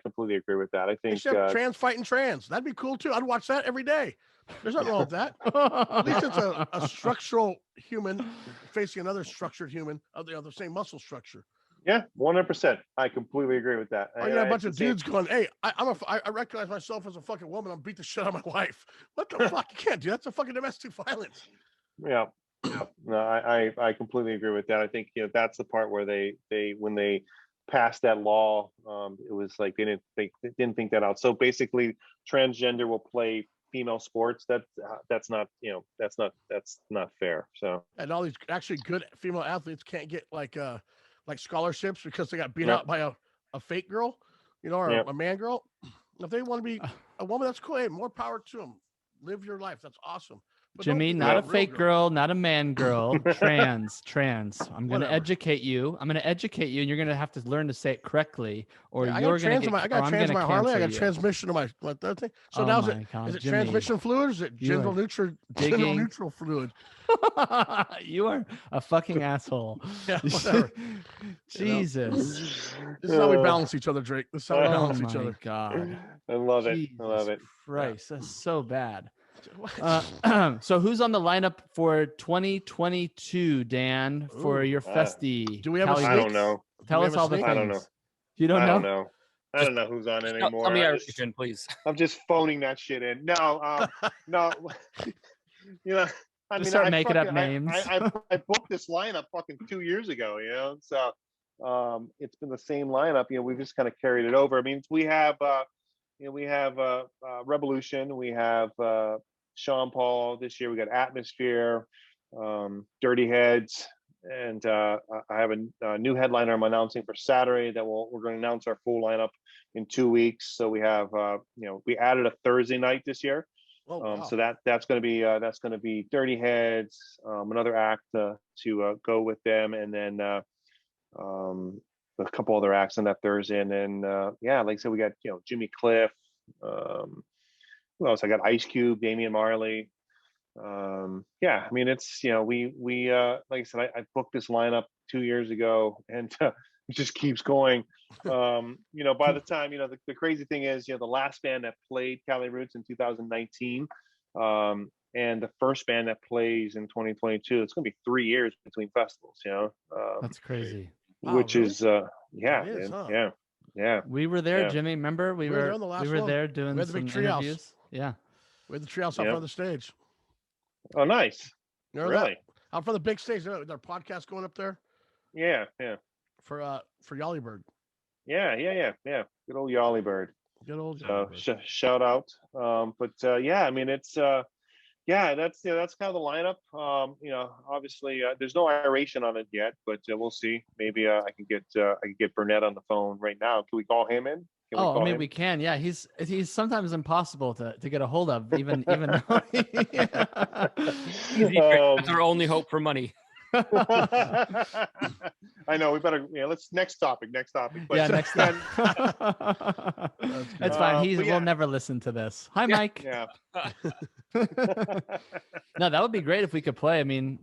completely agree with that. I think trans fighting trans. That'd be cool too. I'd watch that every day. There's nothing wrong with that. At least it's a structural human facing another structured human of the same muscle structure. Yeah, 100%. I completely agree with that. Oh, yeah, a bunch of dudes going, "Hey, I recognize myself as a fucking woman. I'm beat the shit out of my wife." What the fuck? You can't do that. That's a fucking domestic violence. Yeah. No, I completely agree with that. I think that's the part where they when they passed that law, it was like they didn't think that out. So basically, transgender will play female sports. That's not fair. So and all these actually good female athletes can't get like scholarships because they got beat out by a fake girl, or a man girl. If they want to be a woman, that's cool. Hey, more power to them. Live your life. That's awesome. But Jimmy, not a fake girl, not a man girl, trans. I'm going to educate you. And you're going to have to learn to say it correctly, or you're going to get. I got trans in my Harley. I got transmission in my other thing. So now is it Jimmy, transmission fluid? Or is it gender neutral fluid? You are a fucking asshole. Yeah, whatever. Jesus. This is how we balance each other, Drake. This is how we balance each other. God. I love it. Jesus I love it. Christ, that's so bad. So who's on the lineup for 2022, Dan, for your festy? Do we have a I don't know. Tell us all the things. I don't know. You don't know? I don't know. I don't know who's on it anymore. Tell me Irishman, please. I'm just phoning that shit in. No, no. I mean, start making up names. I booked this lineup fucking 2 years ago, so it's been the same lineup. We've just kind of carried it over. I mean, we have Revolution, we have Sean Paul this year. We got Atmosphere, Dirty Heads, and I have a new headliner I'm announcing for Saturday that we're going to announce our full lineup in 2 weeks. So we have we added a Thursday night this year. Oh, wow. So that's going to be Dirty Heads, another act to go with them, and then a couple other acts on that Thursday, and then like I said, we got Jimmy Cliff, who else? I got Ice Cube, Damian Marley. I mean, it's we like I said, I booked this lineup 2 years ago, and it just keeps going. By the time the crazy thing is, the last band that played Cali Roots in 2019, and the first band that plays in 2022, it's going to be 3 years between festivals. That's crazy. Which really? is Is, huh? yeah. We were there, Yeah. Jimmy. Remember, we were on the last we were one. there doing We had the some big treehouse. interviews. Yeah. We had the treehouse out front of the stage. Oh, nice. Remember Really? that? Out front of the big stage. Their podcast going up there Yeah. for Yali Bird. Yeah. Good old Yolly Bird. Good old. So Yali Bird. shout out. I mean, it's that's kind of the lineup. Obviously there's no iration on it yet, but we'll see. Maybe I can get Burnett on the phone right now. Can we call him in? I mean, we can. Yeah, he's sometimes impossible to get a hold of, even though. That's our only hope for money. I know. We better. Let's next topic. But, yeah, next time. That's fine. We'll never listen to this. Hi, Mike. Yeah. No, that would be great if we could play. I mean,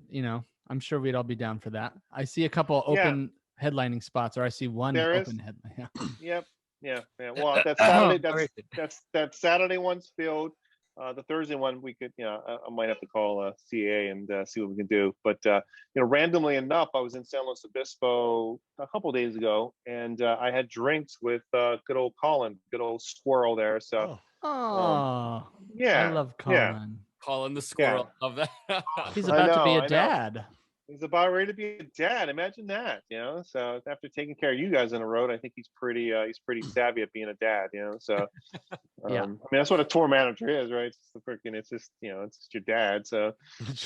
I'm sure we'd all be down for that. I see a couple open headlining spots, or I see one open headline. Yep. Yeah. Well, that Saturday, that Saturday one's filled. The Thursday one, we could, I might have to call CA and see what we can do. But randomly enough, I was in San Luis Obispo a couple of days ago, and I had drinks with good old Colin, good old squirrel there. So, I love Colin. Yeah. Colin the squirrel. Love that. He's about to be a dad. He's about ready to be a dad. Imagine that, So after taking care of you guys on the road, I think he's pretty savvy at being a dad, So yeah. I mean, that's what a tour manager is, right? It's just your dad. So,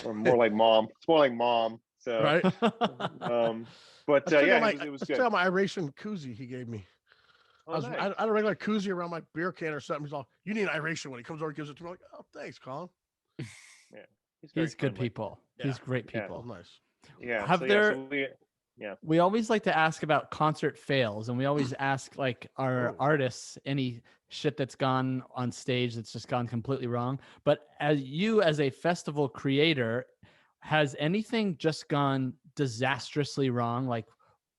or more like mom. It's more like mom. So, right. But it was good. I still my iration koozie he gave me. Oh, I had a regular koozie around my beer can or something. He's all, "You need an iration." When he comes over, he gives it to me. I'm like, "Oh, thanks, Colin." Yeah, he's good people. Yeah. He's great people. Yeah, nice. Yeah. We always like to ask about concert fails, and we always ask like our artists any shit that's gone on stage that's just gone completely wrong. But as a festival creator, has anything just gone disastrously wrong? Like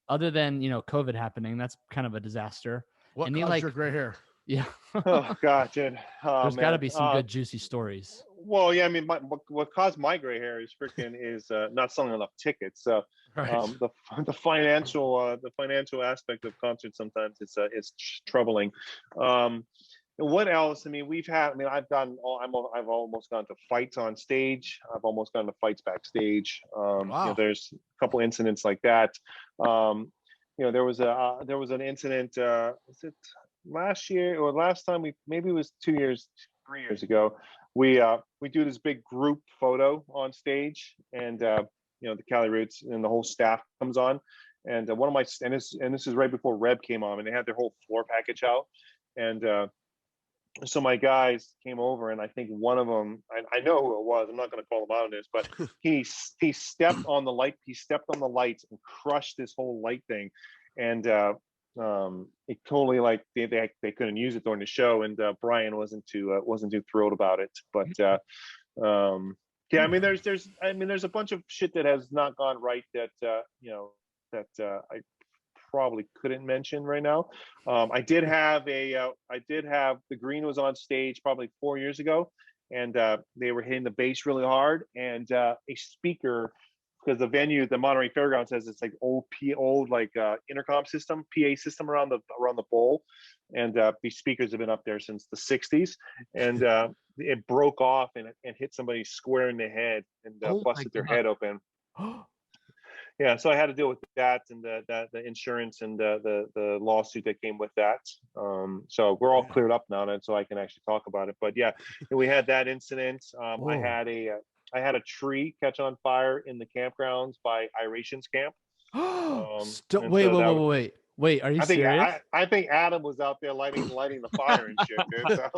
other than COVID happening, that's kind of a disaster. What caused your gray hair? Yeah. Oh God, dude. There's got to be some good juicy stories. Well, yeah. I mean, what caused my gray hair is not selling enough tickets. So the financial aspect of concerts sometimes it's troubling. What else? I mean, I've almost gone to fights on stage. I've almost gone to fights backstage. Wow. There's a couple incidents like that. There was an incident. Was it last year or last time? Maybe it was 3 years ago. We do this big group photo on stage, and the Cali Roots and the whole staff comes on, and this is right before Reb came on, and they had their whole floor package out, and so my guys came over, and I think one of them, I know who it was. I'm not going to call him out on this, but he stepped on the light. He stepped on the lights and crushed this whole light thing, and it totally they couldn't use it during the show, and Brian wasn't too thrilled about it. But I mean, there's a bunch of shit that has not gone right that I probably couldn't mention right now. I did have the Green was on stage probably 4 years ago, and they were hitting the bass really hard, and a speaker because the venue, the Monterey Fairgrounds, has this like old intercom system, PA system around the bowl, and these speakers have been up there since the '60s, and it broke off and hit somebody square in the head and busted their head open. Yeah, so I had to deal with that and the insurance and the lawsuit that came with that. So we're all cleared up now, and so I can actually talk about it. But yeah, we had that incident. I had a tree catch on fire in the campgrounds by Irations Camp. Wait, are you serious? I think Adam was out there lighting the fire and shit, dude. So.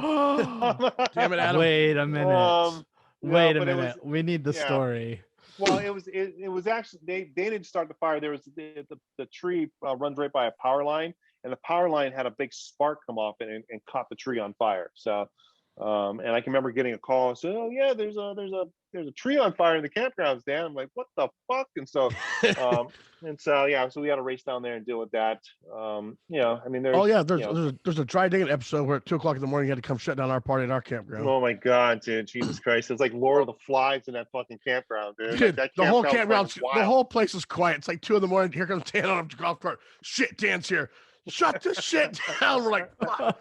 Damn it, Adam. Wait a minute. Wait a minute. We need the yeah. story. Well, it was actually they didn't start the fire. There was the tree runs right by a power line, and the power line had a big spark come off it and caught the tree on fire. So, and I can remember getting a call. So, oh yeah, there's a tree on fire in the campgrounds, Dan. I'm like, what the fuck? And so, so we had to race down there and deal with that. I mean, there's a dry digging episode where at 2:00 in the morning you had to come shut down our party at our campground. Oh my god, dude, Jesus Christ! It's like Lord of the Flies in that fucking campground, dude. Dude, like the whole campground, the whole place is quiet. It's like 2 a.m. Here comes Dan on a golf cart. Shit, Dan's here. Shut this shit down. We're like, fuck.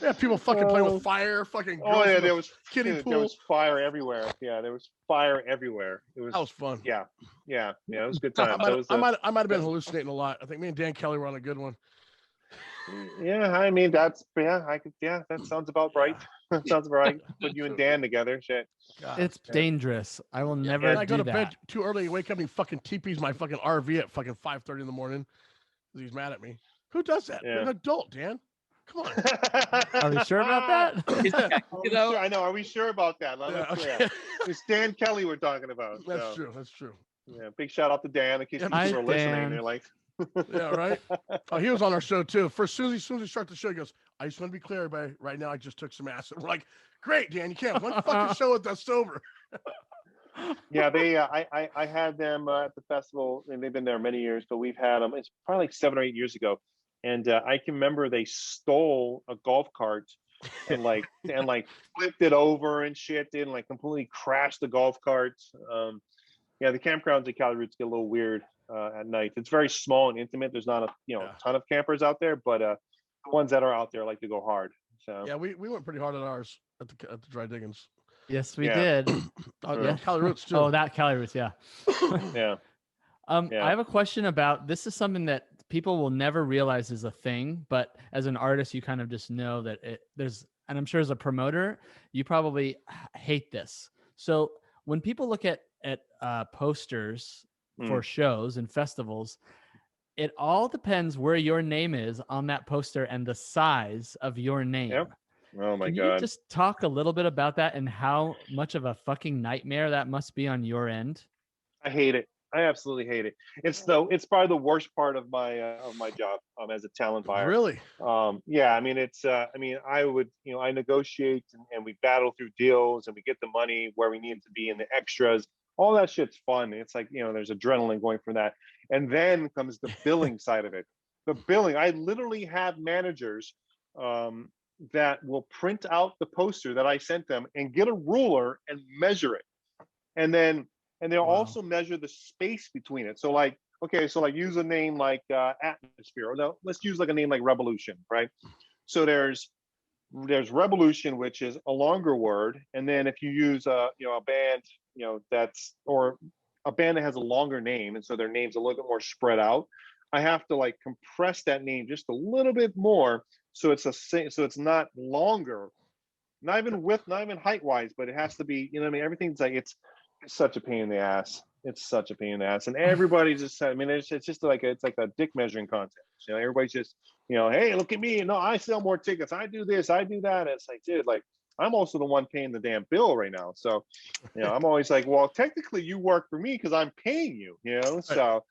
Yeah, people fucking playing with fire. Fucking there was kiddie pool. There was fire everywhere. Yeah, there was fire everywhere. That was fun. Yeah, it was a good time. I might have been hallucinating a lot. I think me and Dan Kelly were on a good one. Yeah, I mean that sounds about right. That sounds about right. Put you and Dan together, shit. God, it's dangerous. I will never. I go to bed too early. Wake up and he fucking TPs my fucking RV at fucking 5:30 in the morning. He's mad at me. Who does that? Yeah. You're an adult, Dan. Come on. Are we sure about that? I know. Are we sure about that? It's Dan Kelly we're talking about. That's true. That's true. Yeah. Big shout out to Dan in case people are listening. They're like, yeah, right. Oh, he was on our show too. As soon as he started the show, he goes, I just want to be clear, everybody. Right now, I just took some acid. We're like, great, Dan. You can't one fucking show with us sober. Yeah, they. I had them at the festival, and they've been there many years. But we've had them. It's probably like 7 or 8 years ago. And I can remember they stole a golf cart and flipped it over and shit, and like completely crashed the golf cart. The campgrounds at Cali Roots get a little weird at night. It's very small and intimate. There's not a ton of campers out there, but the ones that are out there like to go hard. So yeah, we went pretty hard at ours at the dry diggings. Yes, we did. Cali Roots too. Oh, that Cali Roots, yeah. Yeah. I have a question about this. Is something that people will never realize is a thing, but as an artist, you kind of just know that there's, and I'm sure as a promoter, you probably hate this. So when people look at posters for shows and festivals, it all depends where your name is on that poster and the size of your name. Yep. Oh my God. Can you just talk a little bit about that and how much of a fucking nightmare that must be on your end? I hate it. I absolutely hate it. It's probably the worst part of my job as a talent buyer. Really? Yeah. I mean, I negotiate and we battle through deals and we get the money where we need it to be in the extras. All that shit's fun. It's like, there's adrenaline going from that. And then comes the billing side of it. The billing. I literally have managers that will print out the poster that I sent them and get a ruler and measure it. And they'll also measure the space between it. So use a name like Atmosphere, or no, let's use like a name like Revolution, right? So there's Revolution, which is a longer word, and then if you use a band, or a band that has a longer name, and so their name's a little bit more spread out, I have to compress that name just a little bit more, so it's not longer, not even height wise, but it has to be, everything's it's such a pain in the ass. It's such a pain in the ass, and everybody it's just like it's like a dick measuring contest. Everybody's just, hey, look at me. No, I sell more tickets. I do this. I do that. And it's like, dude, I'm also the one paying the damn bill right now. So, I'm always like, well, technically you work for me because I'm paying you. So,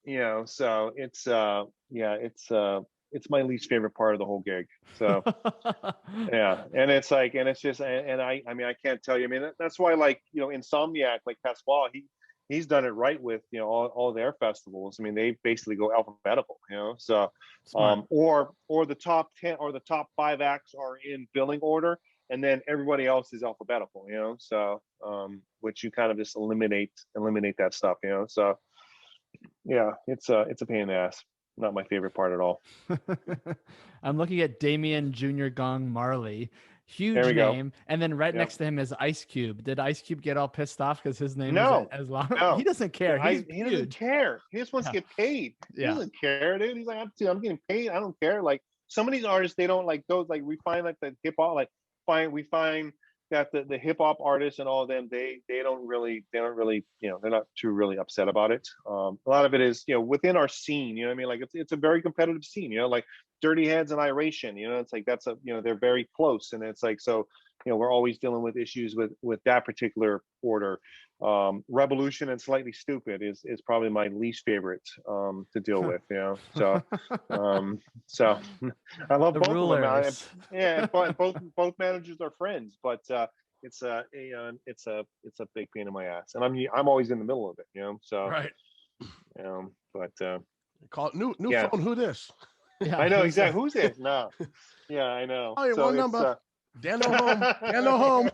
so it's my least favorite part of the whole gig. So yeah. And it's just, I can't tell you, that's why Insomniac, like Pasquale, he's done it right with, all their festivals. They basically go alphabetical, so, or the top 10 or the top 5 acts are in billing order. and then everybody else is alphabetical, so which you kind of just eliminate that stuff, so yeah, it's a pain in the ass. Not my favorite part at all. I'm looking at Damian Junior Gong Marley. Huge There we name. go. And then right Yep. next to him is Ice Cube. Did Ice Cube get all pissed off because his name No, is as long? no. He doesn't care. He He's doesn't care. He just wants to get paid. He doesn't care, dude. He's like, I'm getting paid. I don't care. Like some of these artists, they don't like those. Like we find like the hip hop, we find that the hip hop artists and all of them, they don't really, they're not too really upset about it. A lot of it is, within our scene, what I mean? Like it's a very competitive scene, like Dirty Heads and Iration, it's like, that's they're very close. And it's like, so, we're always dealing with issues with that particular order. Revolution and Slightly Stupid is probably my least favorite to deal with, so so I love both of them. Yeah, both managers are friends, but it's a big pain in my ass, and I'm always in the middle of it, so right. But call it new phone. Who this? Yeah, I know exactly who's this. No, yeah, I know. Oh, your one number. Dan no home. Dan no home.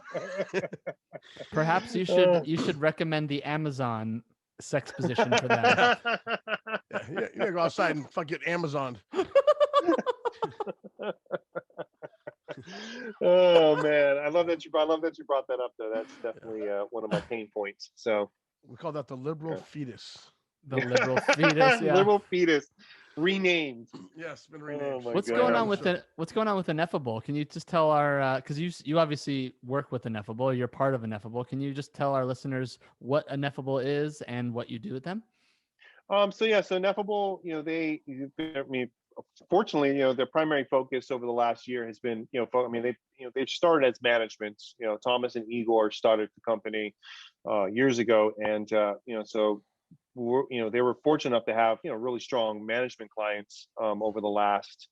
Perhaps you should recommend the Amazon sex position for that. Yeah, you gotta go outside and fuck get Amazoned. Oh man, I love that you brought that up though. That's definitely one of my pain points. So we call that the liberal fetus. The liberal fetus, yeah. Liberal fetus, renamed. Yes, been renamed. What's going on with Ineffable? Can you just tell our because you obviously work with Ineffable, you're part of Ineffable. Can you just tell our listeners what Ineffable is and what you do with them? So Ineffable, fortunately, their primary focus over the last year has been, they've started as management. Thomas and Igor started the company years ago, and so they were fortunate enough to have really strong management clients over the last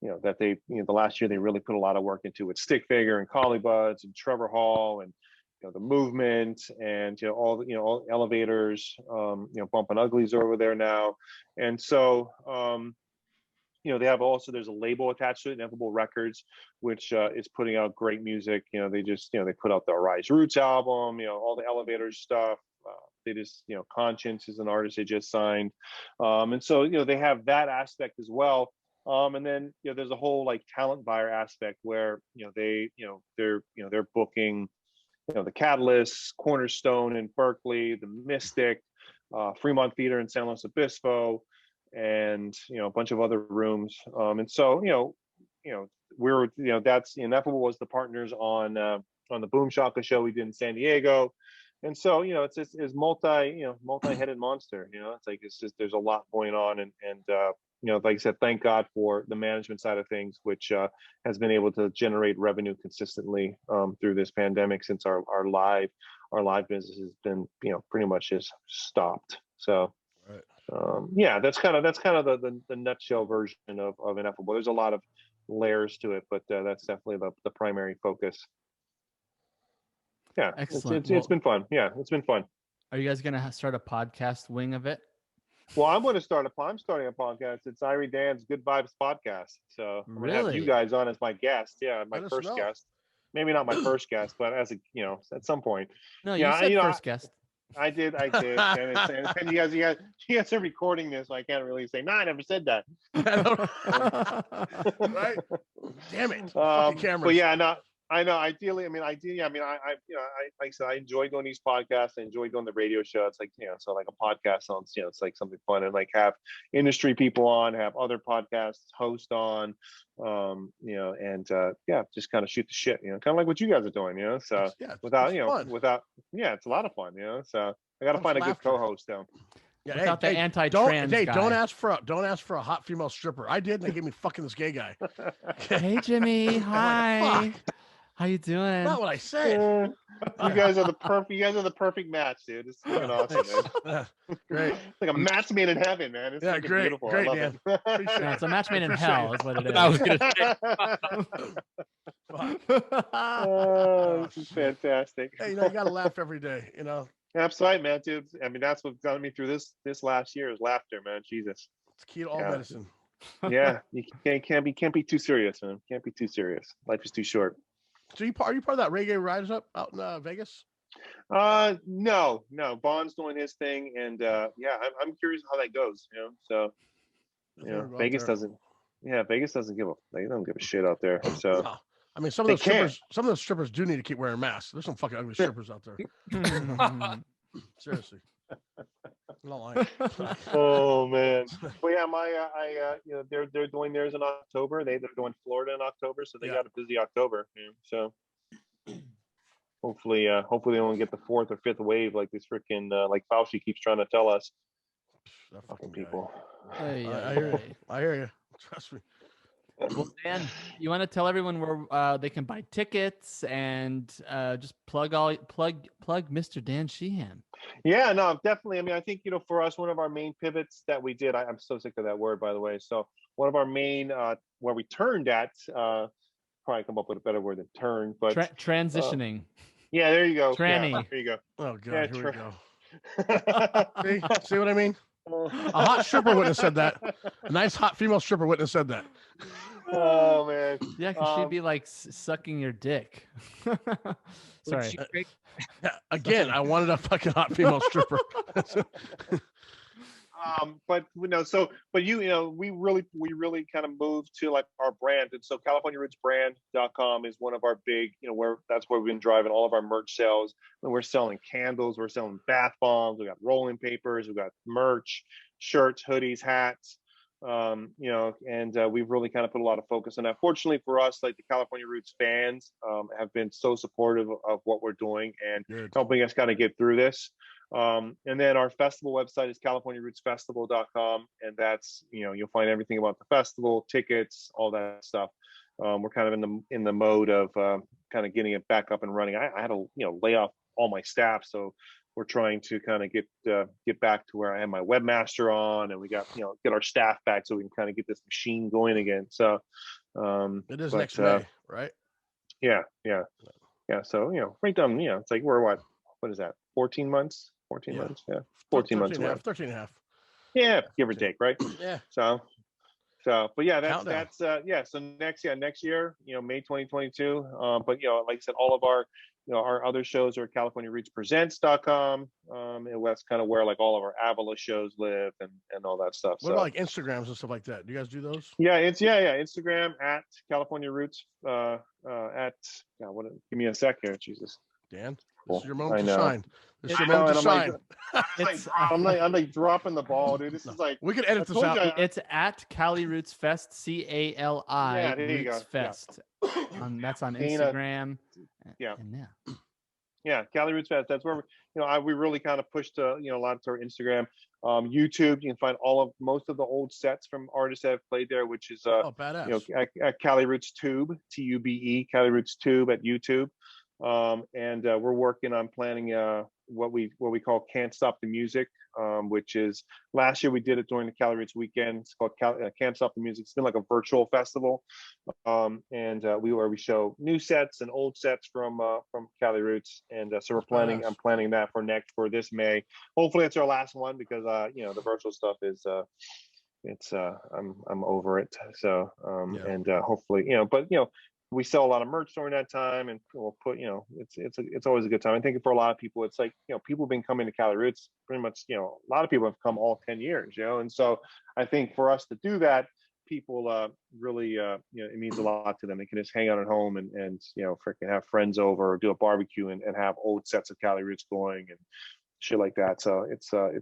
the last year. They really put a lot of work into it. Stick Figure and Collie Buds and Trevor Hall and the Movement and all Elevators, Bumpin' Uglies are over there now, and so they have also, there's a label attached to it, Ineffable Records, which is putting out great music. They just they put out the Cali Roots album, all the Elevators stuff. They just, Conscience is an artist they just signed. And so, they have that aspect as well. And then, there's a whole like talent buyer aspect where, they're booking, the Catalyst, Cornerstone in Berkeley, the Mystic, Fremont Theater in San Luis Obispo, and, a bunch of other rooms. And so, we're, that's Ineffable was the partners on the Boom Shaka show we did in San Diego. And so, it's multi-headed monster, it's like, it's just, there's a lot going on. And like I said, thank God for the management side of things, which has been able to generate revenue consistently through this pandemic, since our live business has been, pretty much just stopped. So, right. That's kind of the nutshell version of Ineffable. There's a lot of layers to it, but that's definitely the primary focus. Yeah, excellent. It's been fun. Yeah, it's been fun. Are you guys gonna start a podcast wing of it? Well, I'm starting a podcast. It's Irie Dan's Good Vibes podcast. So I'm gonna have you guys on as my guest. Yeah, my first guest. Maybe not my first guest, but as at some point. No, you said first guest. I did. And you guys are recording this, so I can't really say, no, I never said that. Right? Damn it. But yeah, no. I know. Ideally, like I said, I enjoy doing these podcasts. I enjoy doing the radio show. It's like, so like a podcast sounds, it's like something fun, and like have industry people on, have other podcasts host on, just kind of shoot the shit, kind of like what you guys are doing, So it's a lot of fun, So I got to find a good co-host though. Yeah, without the anti-trans guy. Don't ask for a hot female stripper. I did, and they gave me fucking this gay guy. Hey Jimmy, hi. How you doing? Not what I said. You guys are the perfect match, dude. It's fucking awesome, man. Great. It's like a match made in heaven, man. It's great, beautiful. Great, I love it. It's a match made in hell, is what it is. I was gonna say. Oh, this is fantastic. Hey, you gotta laugh every day, Absolutely, man, dude. I mean, that's what got me through this last year is laughter, man. Jesus. It's key to all medicine. Yeah, you can't be too serious, man. Can't be too serious. Life is too short. So are you part of that reggae rise up out in Vegas? No. Bond's doing his thing, and yeah, I'm curious how that goes. So Vegas doesn't. Yeah, Vegas doesn't they don't give a shit out there. So no. I mean, some of those strippers do need to keep wearing masks. There's some fucking ugly strippers out there. Seriously. Oh man. Well, yeah, they're doing theirs in October. They're doing Florida in October, so they got a busy October. So hopefully they don't get the fourth or fifth wave like this freaking like Fauci keeps trying to tell us. That fucking people. I hear you. Trust me. Well, Dan, you want to tell everyone where they can buy tickets and just plug Mr. Dan Sheehan. Yeah, no, definitely. I mean, I think for us, one of our main pivots that we did. I'm so sick of that word, by the way. So one of our main where we turned at probably come up with a better word than turn, but transitioning. Yeah, there you go. Tranny. Yeah, there you go. Oh god, here we go. See what I mean? A hot stripper wouldn't have said that. A nice hot female stripper wouldn't have said that. Oh man. Yeah, because she'd be like sucking your dick. Sorry. Again, I wanted a fucking hot female stripper. But we really kind of moved to like our brand, and so CaliforniaRootsBrand.com is one of our big, that's where we've been driving all of our merch sales. And we're selling candles, we're selling bath bombs, we got rolling papers, we got merch, shirts, hoodies, hats. And we've really kind of put a lot of focus on that. Fortunately for us, like the California Roots fans have been so supportive of what we're doing and helping us kind of get through this. And then our festival website is CaliforniaRootsFestival.com, and that's you'll find everything about the festival, tickets, all that stuff. We're kind of in the mode of kind of getting it back up and running. I had to lay off all my staff, so we're trying to kind of get back to where I have my webmaster on, and we got get our staff back so we can kind of get this machine going again. So it is next May, right? Yeah. So right down, it's like we're what is that? 14 months? 14 months, yeah. 14 months away. 13 and a half. Yeah, give or take, right? Yeah. So but yeah, that's so next year, May 2022. But like I said, all of our our other shows are CaliforniaRootsPresents.com. And that's kind of where like all of our Avila shows live and all that stuff. What about like Instagrams and stuff like that? Do you guys do those? Yeah, Instagram at California Roots. Give me a sec here, Jesus. Dan, this is your moment to shine. This is your moment to shine. I'm like dropping the ball, dude. This is like we can edit this out. It's at Cali Roots Fest, CALI Roots Fest. That's on Instagram. Yeah, Cali Roots Fest. That's where we really kind of pushed a lot to our Instagram. YouTube, you can find most of the old sets from artists that have played there, which is badass. At Cali Roots Tube, TUBE, Cali Roots Tube at YouTube. And we're working on planning what we call Can't Stop the Music, which is last year we did it during the Cali Roots weekend. It's called Can't Stop the Music. It's been like a virtual festival, and where we show new sets and old sets from Cali Roots, and so I'm planning that for this May. Hopefully it's our last one because the virtual stuff is I'm over it. So and hopefully but we sell a lot of merch during that time, and we'll put, it's always a good time. I think for a lot of people, it's like, people have been coming to Cali Roots pretty much, a lot of people have come all 10 years, and so I think for us to do that, people really, it means a lot to them. They can just hang out at home and freaking have friends over or do a barbecue and have old sets of Cali Roots going and shit like that. So it's a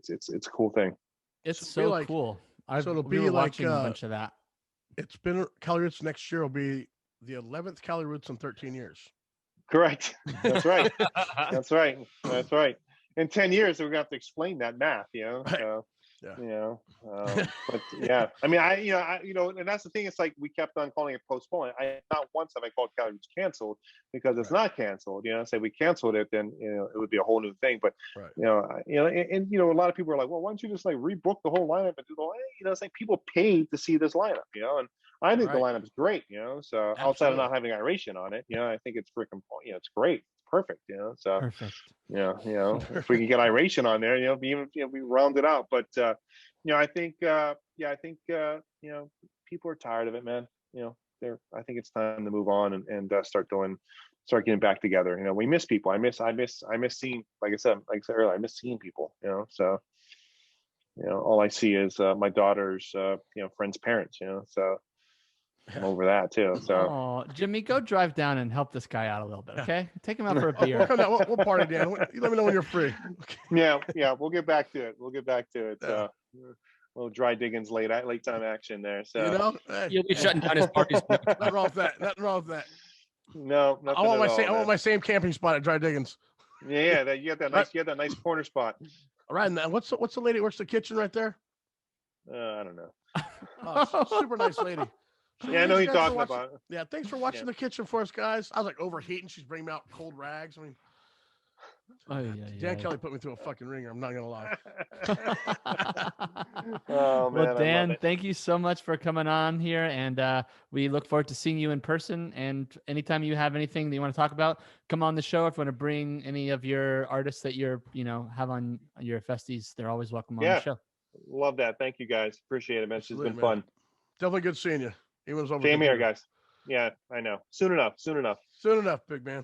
cool thing. It's so cool. It'll be like watching a bunch of that. It's been Cali Roots next year will be the 11th Cali Roots in 13 years. Correct. That's right. That's right. In 10 years, we're gonna have to explain that math, Right. But yeah, I mean, and that's the thing. It's like we kept on calling it postponed. Not once have I called Cali Roots canceled because it's not canceled. Say we canceled it, then it would be a whole new thing. But a lot of people are like, well, why don't you just like rebook the whole lineup and do the whole? It's like people paid to see this lineup, and I think the lineup is great, so outside of not having iration on it, I think it's freaking, it's great, it's perfect, so perfect. If we can get iration on there, we round it out. But I think people are tired of it, man. I think it's time to move on and start getting back together. You know, we miss people. I miss seeing, like I said earlier, I miss seeing people, you know. So, you know, all I see is my daughter's friends' parents, you know. So I'm over that too. So oh, Jimmy, go drive down and help this guy out a little bit, okay? Take him out for a beer. We'll come down. We'll party, Dan. You let me know when you're free. Okay. yeah, we'll get back to it. Yeah. Little dry diggings late time action there. So You know, hey, You'll be shutting down his parties. nothing wrong with that. Nothing wrong with that. no, nothing I want at all, my same camping spot at Dry Diggins. Yeah, you had that nice corner spot. All right, and what's the lady who works the kitchen right there? I don't know. Oh, super nice lady. Yeah, I know you're talking about. Yeah, thanks for watching the kitchen for us, guys. I was like overheating. She's bringing me out cold rags. I mean, Dan Kelly put me through a fucking ringer. I'm not gonna lie. Oh man, well, Dan, thank you so much for coming on here, and we look forward to seeing you in person. And anytime you have anything that you want to talk about, come on the show. If you want to bring any of your artists that you're have on your festies, they're always welcome on the show. Love that. Thank you guys. Appreciate it, man. It's been fun. Definitely good seeing you. Even over Same here, guys. Yeah, I know. Soon enough, big man.